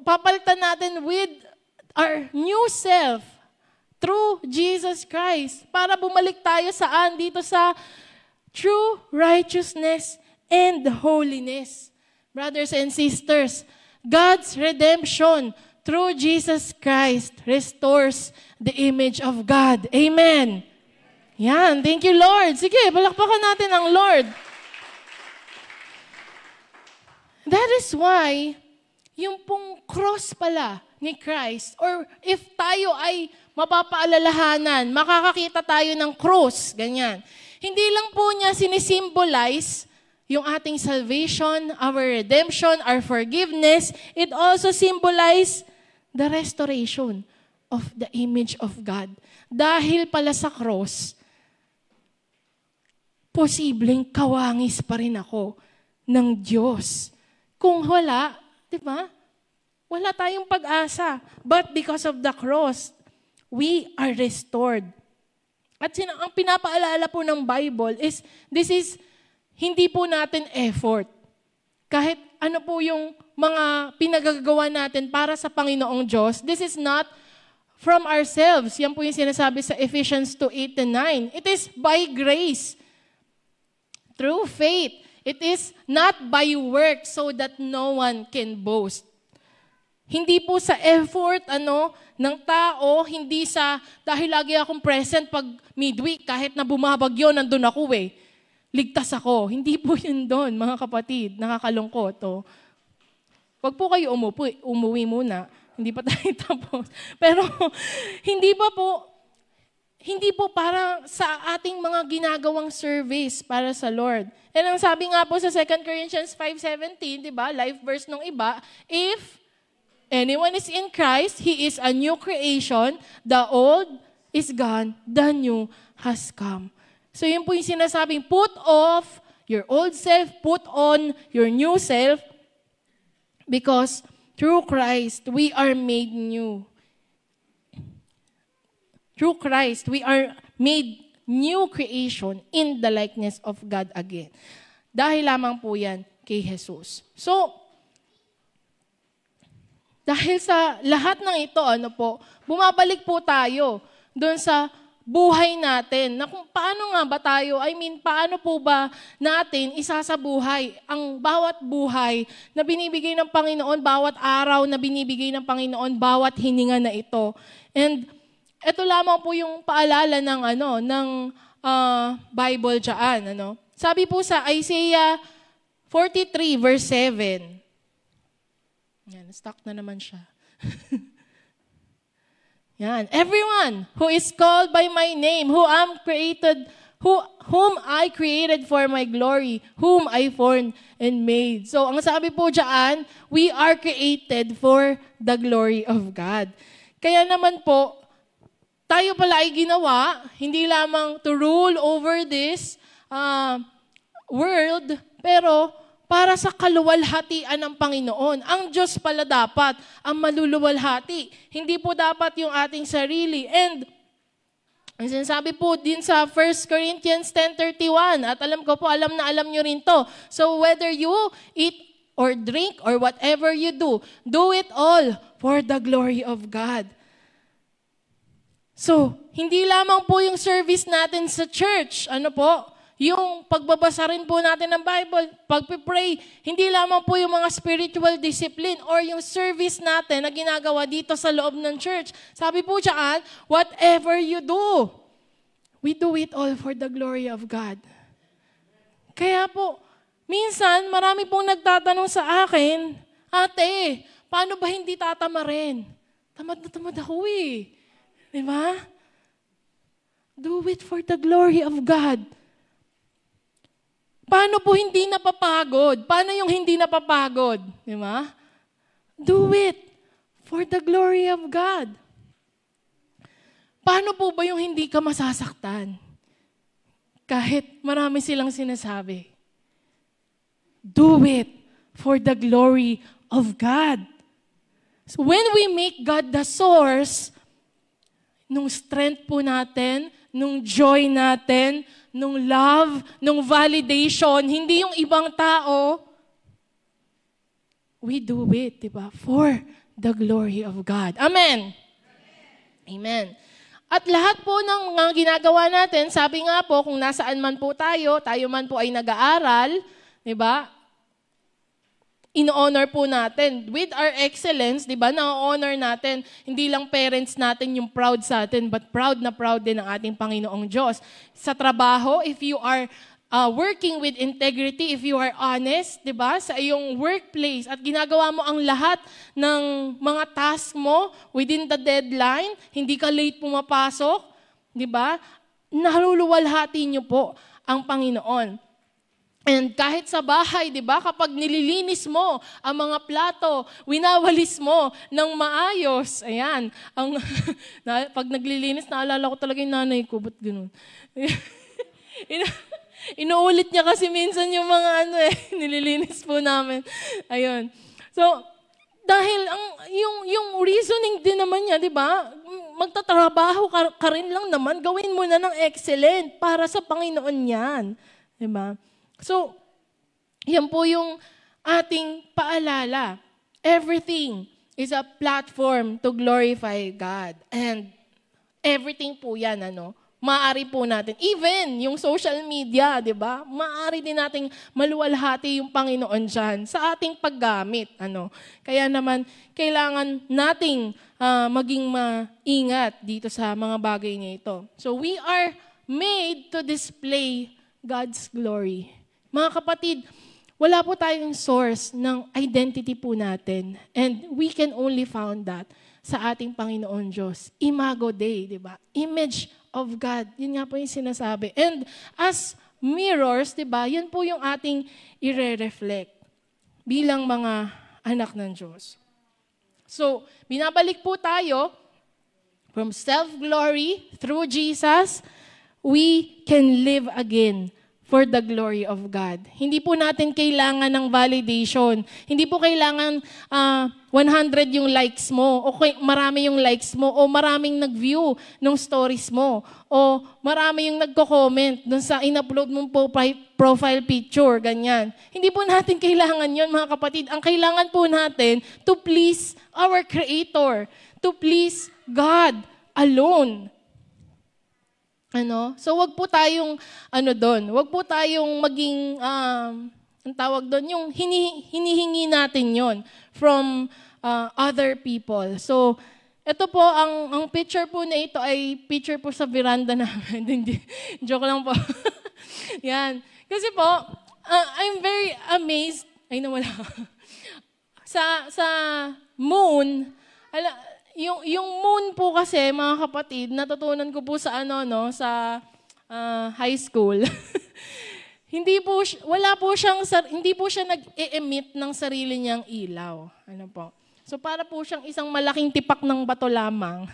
papalitan natin with our new self through Jesus Christ para bumalik tayo saan? Dito sa true righteousness and holiness. Brothers and sisters, God's redemption through Jesus Christ restores the image of God. Amen. Yan. Thank you, Lord. Sige, palakpakan natin ang Lord. That is why, yung pong cross pala ni Christ, or if tayo ay mapapaalalahanan, makakakita tayo ng cross, ganyan. Hindi lang po niya sinisimbolize yung ating salvation, our redemption, our forgiveness. It also symbolizes the restoration of the image of God. Dahil pala sa cross, posibleng kawangis pa rin ako ng Diyos. Kung wala, di ba? Wala tayong pag-asa. But because of the cross, we are restored. At ang pinapaalala po ng Bible is, this is hindi po natin effort. Kahit ano po yung mga pinagagawa natin para sa Panginoong Diyos, this is not from ourselves. Yan po yung sinasabi sa Ephesians 2:8-9. It is by grace, through faith. It is not by work so that no one can boast. Hindi po sa effort ng tao, hindi sa dahil lagi akong present pag midweek, kahit na bumabagyo, nandun ako ligtas ako. Hindi po yun doon, mga kapatid. Nakakalungkot. Huwag po kayo umuwi muna. Hindi pa tayo tapos. Pero hindi po para sa ating mga ginagawang service para sa Lord. And ang sabi nga po sa 2 Corinthians 5:17, di ba? Life verse nung iba, if anyone is in Christ, he is a new creation. The old is gone, the new has come. So yun po yung sinasabing, put off your old self, put on your new self, because through Christ, we are made new. Through Christ, we are made new creation in the likeness of God again. Dahil lamang po yan kay Jesus. So, dahil sa lahat ng ito, bumabalik po tayo doon sa buhay natin. Na kung paano nga ba tayo, paano po ba natin isasabuhay ang bawat buhay na binibigay ng Panginoon, bawat araw na binibigay ng Panginoon, bawat hininga na ito. And ito lamang po yung paalala ng Bible dyan. Sabi po sa Isaiah 43 verse 7. Yan, stuck na naman siya. Yan. Everyone who is called by my name, whom I created for my glory, whom I formed and made. So, ang sabi po dyan, we are created for the glory of God. Kaya naman po, tayo pala ay ginawa, hindi lamang to rule over this world, pero para sa kaluwalhatian ng Panginoon. Ang Diyos pala dapat ang maluluwalhati. Hindi po dapat yung ating sarili. And ang sinasabi po din sa 1 Corinthians 10:31, at alam ko po, alam na alam nyo rin to. So whether you eat or drink or whatever you do it all for the glory of God. So, hindi lamang po yung service natin sa church. Yung pagbabasa rin po natin ng Bible, pagpipray, hindi lamang po yung mga spiritual discipline or yung service natin na ginagawa dito sa loob ng church. Sabi po dyan, whatever you do, we do it all for the glory of God. Kaya po, minsan, marami pong nagtatanong sa akin, ate, paano ba hindi tatamarin? Tamad na tamad ako eh. Diba? Do it for the glory of God. Paano po hindi napapagod? Paano yung hindi napapagod? Di ba? Do it for the glory of God. Paano po ba yung hindi ka masasaktan? Kahit marami silang sinasabi. Do it for the glory of God. So when we make God the source, nung strength po natin, nung joy natin, nung love, nung validation, hindi yung ibang tao, we do it, diba? For the glory of God. Amen? Amen. At lahat po ng mga ginagawa natin, sabi nga po, kung nasaan man po tayo man po ay nag-aaral, diba? In-honor po natin. With our excellence, di ba, na-honor natin, hindi lang parents natin yung proud sa atin, but proud na proud din ang ating Panginoong Diyos. Sa trabaho, if you are working with integrity, if you are honest, di ba, sa iyong workplace, at ginagawa mo ang lahat ng mga task mo within the deadline, hindi ka late pumapasok, di ba, naluluwalhati niyo po ang Panginoon. And kahit sa bahay, di ba, kapag nililinis mo ang mga plato, winawalis mo ng maayos. Ayan. Pag naglilinis, naalala ko talaga yung nanay ko. Ba't ganun? Inuulit niya kasi minsan yung mga nililinis po namin. Ayun. So, dahil yung reasoning din naman niya, di ba, magtatrabaho ka rin lang naman, gawin mo na ng excellent para sa Panginoon yan. Di ba? So, yan po yung ating paalala. Everything is a platform to glorify God. And everything po yan, maaari po natin. Even yung social media, di ba? Maaari din nating maluwalhati yung Panginoon dyan sa ating paggamit. Kaya naman, kailangan nating maging maingat dito sa mga bagay na ito. So, we are made to display God's glory. Mga kapatid, wala po tayong source ng identity po natin. And we can only found that sa ating Panginoon Diyos. Imago Dei, di ba? Image of God. Yun nga po yung sinasabi. And as mirrors, di ba, yun po yung ating ire-reflect bilang mga anak ng Diyos. So, binabalik po tayo from self-glory through Jesus, we can live again for the glory of God. Hindi po natin kailangan ng validation. Hindi po kailangan 100 yung likes mo, o marami yung likes mo, o maraming nag-view ng stories mo, o marami yung nagko-comment dun sa in-upload mong profile picture, ganyan. Hindi po natin kailangan yun, mga kapatid. Ang kailangan po natin to please our Creator, to please God alone. So wag po tayong doon. Wag po tayong maging ang tawag doon, yung hinihingi natin yon from other people. So ito po, ang picture po na ito ay picture po sa veranda namin. Hindi, joke lang po. Yan. Kasi po, I'm very amazed. Ay, nawala. sa moon, yung moon po kasi, mga kapatid, natutunan ko po sa sa high school. hindi po siya nag-e-emit ng sarili niyang ilaw. Po? So para po siyang isang malaking tipak ng bato lamang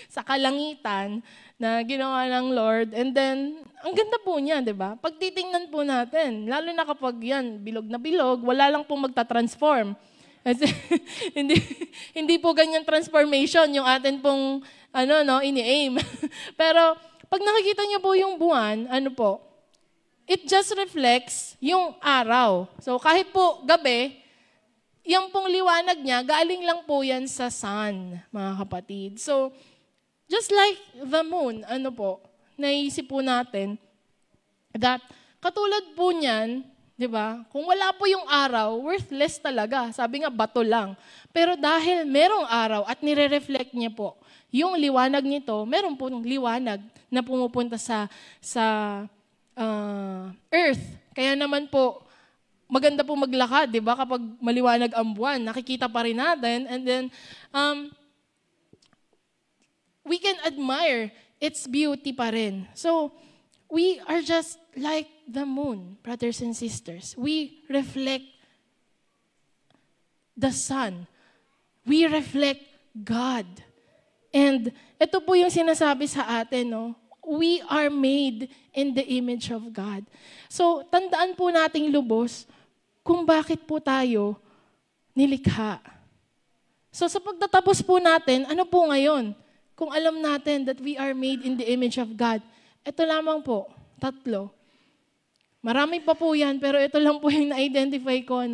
sa kalangitan na ginawa ng Lord. And then, ang ganda po niya, di ba? Pag titingnan po natin, lalo na kapag yan, bilog na bilog, wala lang po magta-transform. Kasi hindi po ganyan transformation yung atin pong ini-aim. Pero pag nakikita niyo po yung buwan, it just reflects yung araw. So kahit po gabi, yung pong liwanag niya, galing lang po yan sa sun, mga kapatid. So, just like the moon, naisip po natin that katulad po niyan, di ba? Kung wala po yung araw, worthless talaga. Sabi nga, bato lang. Pero dahil merong araw at nire-reflect niya po yung liwanag nito, meron po liwanag na pumupunta sa earth. Kaya naman po, maganda po maglakad, di ba? Kapag maliwanag ang buwan, nakikita pa rin natin. And then, we can admire its beauty pa rin. So, we are just like the moon, brothers and sisters. We reflect the sun. We reflect God. And ito po yung sinasabi sa atin, we are made in the image of God. So, tandaan po nating lubos kung bakit po tayo nilikha. So sa pagtatapos po natin, ano po ngayon? Kung alam natin that we are made in the image of God, ito lamang po, 3. Marami pa po yan, pero ito lang po yung na-identify ko.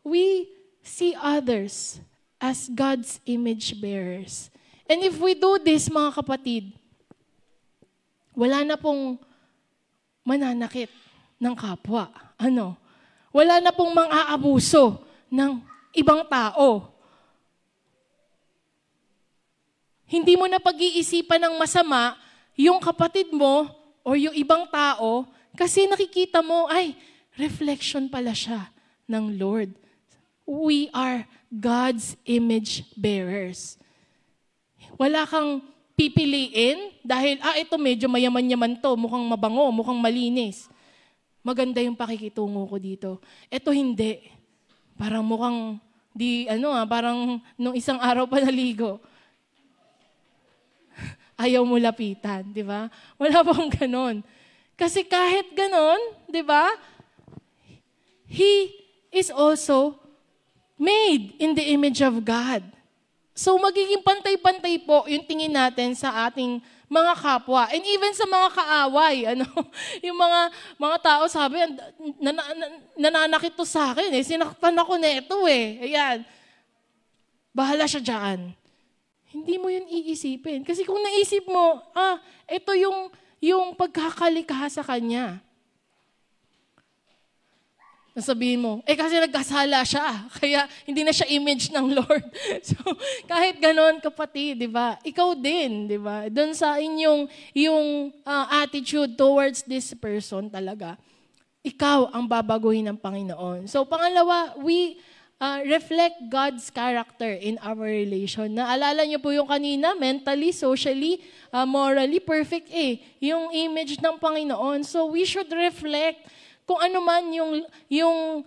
We see others as God's image bearers. And if we do this, mga kapatid, wala na pong mananakit ng kapwa. Wala na pong mang-aabuso ng ibang tao. Hindi mo na pag-iisipan ng masama yung kapatid mo o yung ibang tao kasi nakikita mo, ay, reflection pala siya ng Lord. We are God's image bearers. Wala kang pipiliin dahil, ito medyo mayaman-yaman to, mukhang mabango, mukhang malinis. Maganda yung pakikitungo ko dito. Ito hindi. Parang mukhang, parang nung isang araw pa naligo. Ayaw mo lapitan, di ba? Wala pong ganon. Kasi kahit ganon, di ba? He is also made in the image of God. So magiging pantay-pantay po yung tingin natin sa ating mga kapwa. And even sa mga kaaway, yung mga tao sabi, nananakit to sa akin, sinaktan ako neto Ayan. Bahala siya dyan. Hindi mo yun iisipin. Kasi kung naisip mo, ito yung pagkakalikha sa kanya. Nasabihin mo, kasi nagkasala siya, kaya hindi na siya image ng Lord. So, kahit ganon, kapatid, di ba? Ikaw din, di ba? Doon sa inyong attitude towards this person talaga, ikaw ang babaguhin ng Panginoon. So, pangalawa, we reflect God's character in our relation. Naalala niyo po yung kanina, mentally, socially, morally, perfect yung image ng Panginoon. So, we should reflect kung ano man yung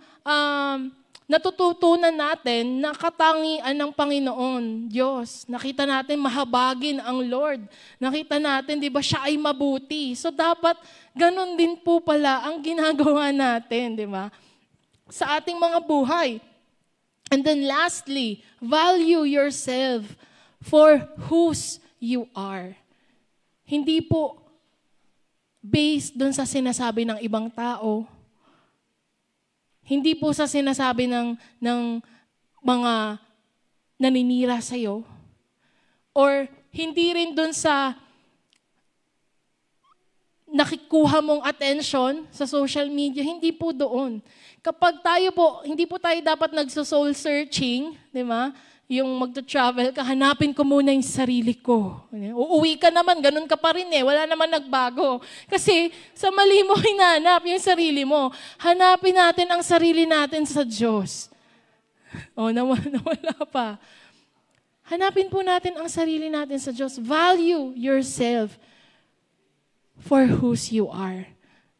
natututunan natin na katangian ng Panginoon, Diyos. Nakita natin mahabagin ang Lord. Nakita natin, di ba, siya ay mabuti. So dapat ganun din po pala ang ginagawa natin, di ba? Sa ating mga buhay. And then lastly, value yourself for whose you are. Hindi po based dun sa sinasabi ng ibang tao. Hindi po sa sinasabi ng mga naninira sa'yo. Or hindi rin dun sa nakikuha mong attention sa social media, hindi po doon. Kapag tayo po, hindi po tayo dapat nagso-soul searching, di ba? Yung magta-travel ka, hanapin ko muna yung sarili ko. Uuwi ka naman, ganun ka pa rin eh. Wala naman nagbago. Kasi sa mali mo hinanap yung sarili mo. Hanapin natin ang sarili natin sa Diyos. Nawala pa. Hanapin po natin ang sarili natin sa Diyos. Value yourself for whose you are.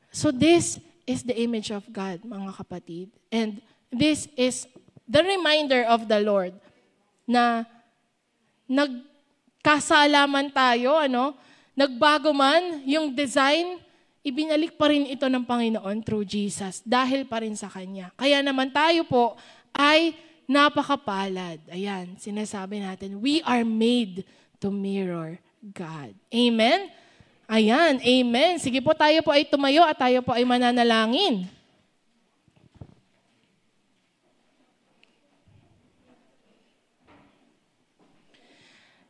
So this is the image of God, mga kapatid. And this is the reminder of the Lord na nagkasalaman tayo, nagbago man yung design, ibinalik pa rin ito ng Panginoon through Jesus dahil pa rin sa Kanya. Kaya naman tayo po ay napakapalad. Ayan, sinasabi natin, we are made to mirror God. Amen? Ayan, amen. Sige po, tayo po ay tumayo at tayo po ay mananalangin.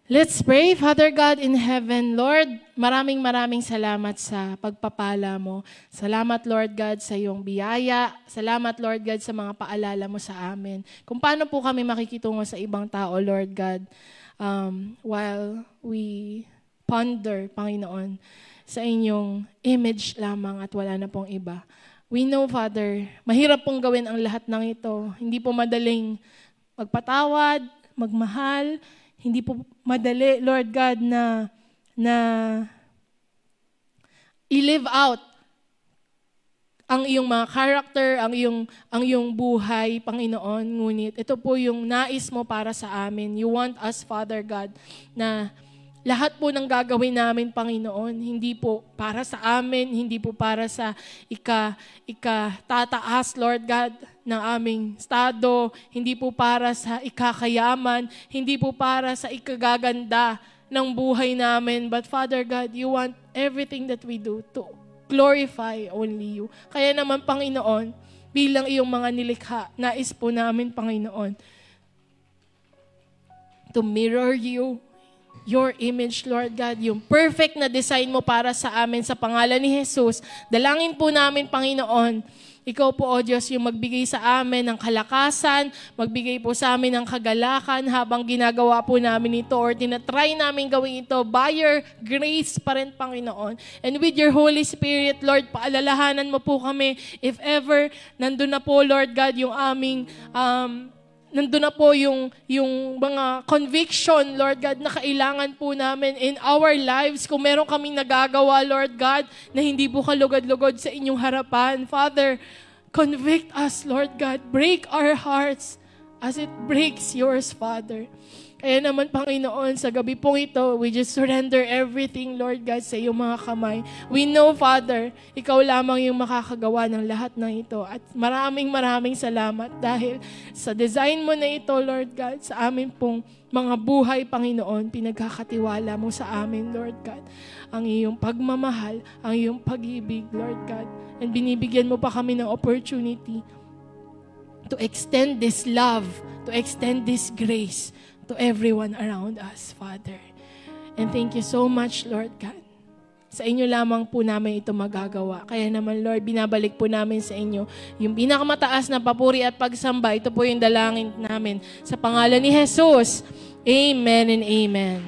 Let's pray. Father God in heaven, Lord, maraming salamat sa pagpapala mo. Salamat, Lord God, sa iyong biyaya. Salamat, Lord God, sa mga paalala mo sa amin. Kung paano po kami makikitungo sa ibang tao, Lord God, while we ponder, Panginoon, sa inyong image lamang at wala na pong iba. We know, Father, mahirap pong gawin ang lahat ng ito. Hindi po madaling magpatawad, magmahal. Hindi po madali, Lord God, na i-live out ang iyong mga character, ang iyong buhay, Panginoon. Ngunit ito po yung nais mo para sa amin. You want us, Father God, na lahat po ng gagawin namin, Panginoon, hindi po para sa amin, hindi po para sa ikatataas, Lord God, ng aming estado, hindi po para sa ikakayaman, hindi po para sa ikagaganda ng buhay namin. But Father God, you want everything that we do to glorify only you. Kaya naman, Panginoon, bilang iyong mga nilikha, nais po namin, Panginoon, to mirror you, your image, Lord God, yung perfect na design mo para sa amin sa pangalan ni Jesus. Dalangin po namin, Panginoon, ikaw po, O Diyos, yung magbigay sa amin ng kalakasan, magbigay po sa amin ng kagalakan habang ginagawa po namin ito or tinatry namin gawin ito by your grace pa rin, Panginoon. And with your Holy Spirit, Lord, paalalahanan mo po kami if ever nandun na po, Lord God, yung aming nandun na po yung mga conviction, Lord God, na kailangan po namin in our lives. Kung meron kaming nagagawa, Lord God, na hindi po kalugod-lugod sa inyong harapan. Father, convict us, Lord God. Break our hearts as it breaks yours, Father. Kaya naman, Panginoon, sa gabi pong ito, we just surrender everything, Lord God, sa iyong mga kamay. We know, Father, ikaw lamang yung makakagawa ng lahat ng ito. At maraming salamat dahil sa design mo na ito, Lord God, sa amin pong mga buhay, Panginoon, pinagkakatiwala mo sa amin, Lord God, ang iyong pagmamahal, ang iyong pag-ibig, Lord God. And binibigyan mo pa kami ng opportunity to extend this love, to extend this grace to everyone around us, Father. And thank you so much, Lord God. Sa inyo lamang po namin ito magagawa. Kaya naman, Lord, binabalik po namin sa inyo yung pinakamataas na papuri at pagsamba. Ito po yung dalangin namin. Sa pangalan ni Jesus, amen and amen.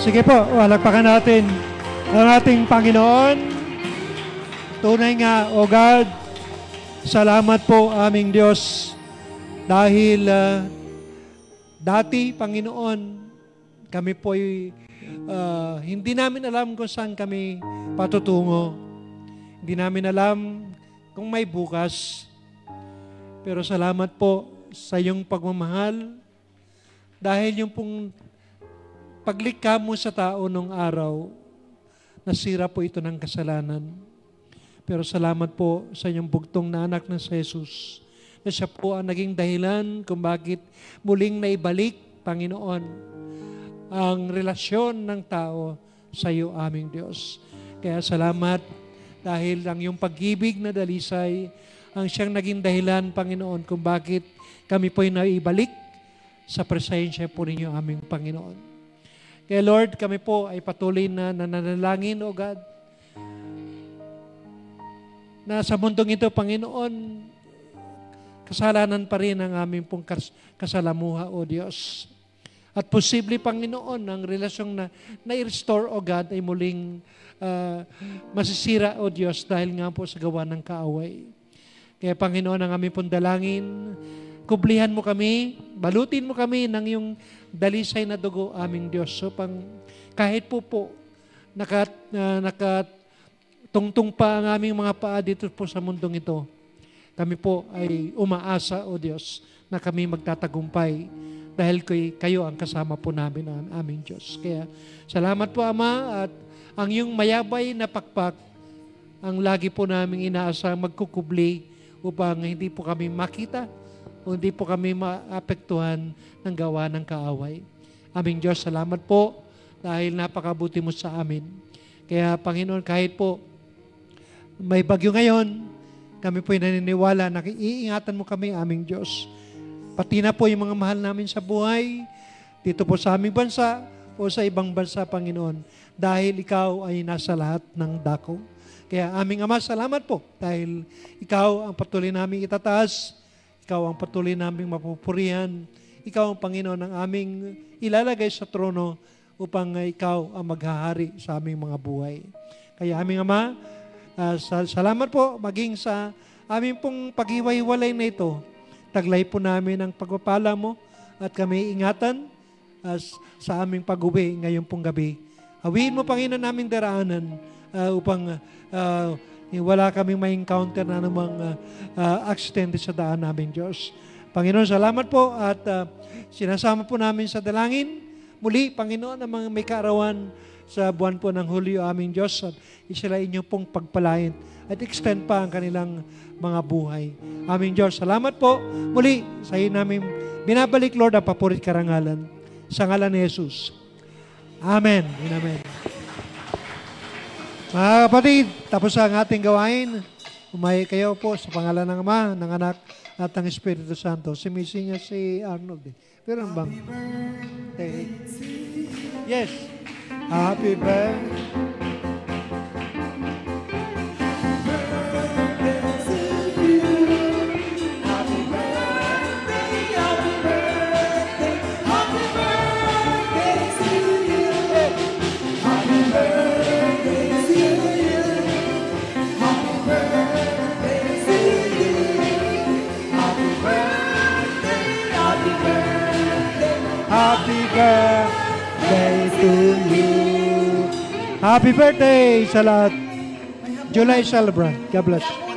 Sige po, walagpakan natin ang ating Panginoon. Tunay nga, O God, salamat po aming Diyos dahil dati, Panginoon, kami po'y hindi namin alam kung saan kami patutungo. Hindi namin alam kung may bukas. Pero salamat po sa iyong pagmamahal dahil yung pong paglikha mo sa tao nung araw, nasira po ito ng kasalanan. Pero salamat po sa inyong bugtong na anak na si Jesus, na siya po ang naging dahilan kung bakit muling naibalik, Panginoon, ang relasyon ng tao sa iyo, aming Diyos. Kaya salamat dahil ang iyong pag-ibig na dalisay ang siyang naging dahilan, Panginoon, kung bakit kami po'y naibalik sa presensya po ninyo, aming Panginoon. Kaya Lord, kami po ay patuloy na nananalangin, O God, na sa mundong ito, Panginoon, kasalanan pa rin ang aming pong kasalamuha, O Diyos. At posible, Panginoon, ang relasyong na-restore, O God, ay muling masisira, O Diyos, dahil nga po sa gawa ng kaaway. Kaya, Panginoon, ang aming pong dalangin, kublihan mo kami, balutin mo kami ng iyong dalisay na dugo, aming Diyos. So, kahit po nakatungtong pa ang aming mga paa dito po sa mundong ito, kami po ay umaasa, O Diyos, na kami magtatagumpay dahil kayo ang kasama po namin, ang aming Diyos. Kaya, salamat po, Ama, at ang iyong mayabay na pakpak, ang lagi po namin inaasa magkukubli upang hindi po kami makita o hindi po kami maapektuhan ng gawa ng kaaway. Aming Diyos, salamat po dahil napakabuti mo sa amin. Kaya, Panginoon, kahit po may bagyo ngayon, kami po'y naniniwala na iingatan mo kami, aming Diyos. Pati na po yung mga mahal namin sa buhay, dito po sa aming bansa o sa ibang bansa, Panginoon, dahil ikaw ay nasa lahat ng dako. Kaya aming Ama, salamat po dahil ikaw ang patuloy namin itataas, ikaw ang patuloy naming mapupurihan, ikaw ang Panginoon ang aming ilalagay sa trono upang ikaw ang maghahari sa aming mga buhay. Kaya aming Ama, salamat po maging sa aming pong paghiwa-hiwalay na ito. Taglay po namin ang pagpapala mo at kami ingatan sa aming pag-uwi ngayong pong gabi. Hawiin mo, Panginoon, naming daraanan upang wala kaming ma-encounter na namang accident sa daan namin, Diyos. Panginoon, salamat po at sinasama po namin sa dalangin. Muli, Panginoon, ang mga may kaarawan sa buwan po ng Hulyo, aming Diyos, at sila inyong pong pagpalain at extend pa ang kanilang mga buhay. Aming Diyos, salamat po. Muli, sa iyo namin binabalik, Lord, ang papurit karangalan. Sa ngalan ni Jesus. Amen. Amen. Mga kapatid, tapos ang ating gawain. Umay kayo po sa pangalan ng Ama, ng Anak, at ng Espiritu Santo. Sumisi niya si Arnold. Pero ang bang? Yes. Happy birthday. Happy birthday to you. Happy birthday sa lahat. July celebrant. God bless.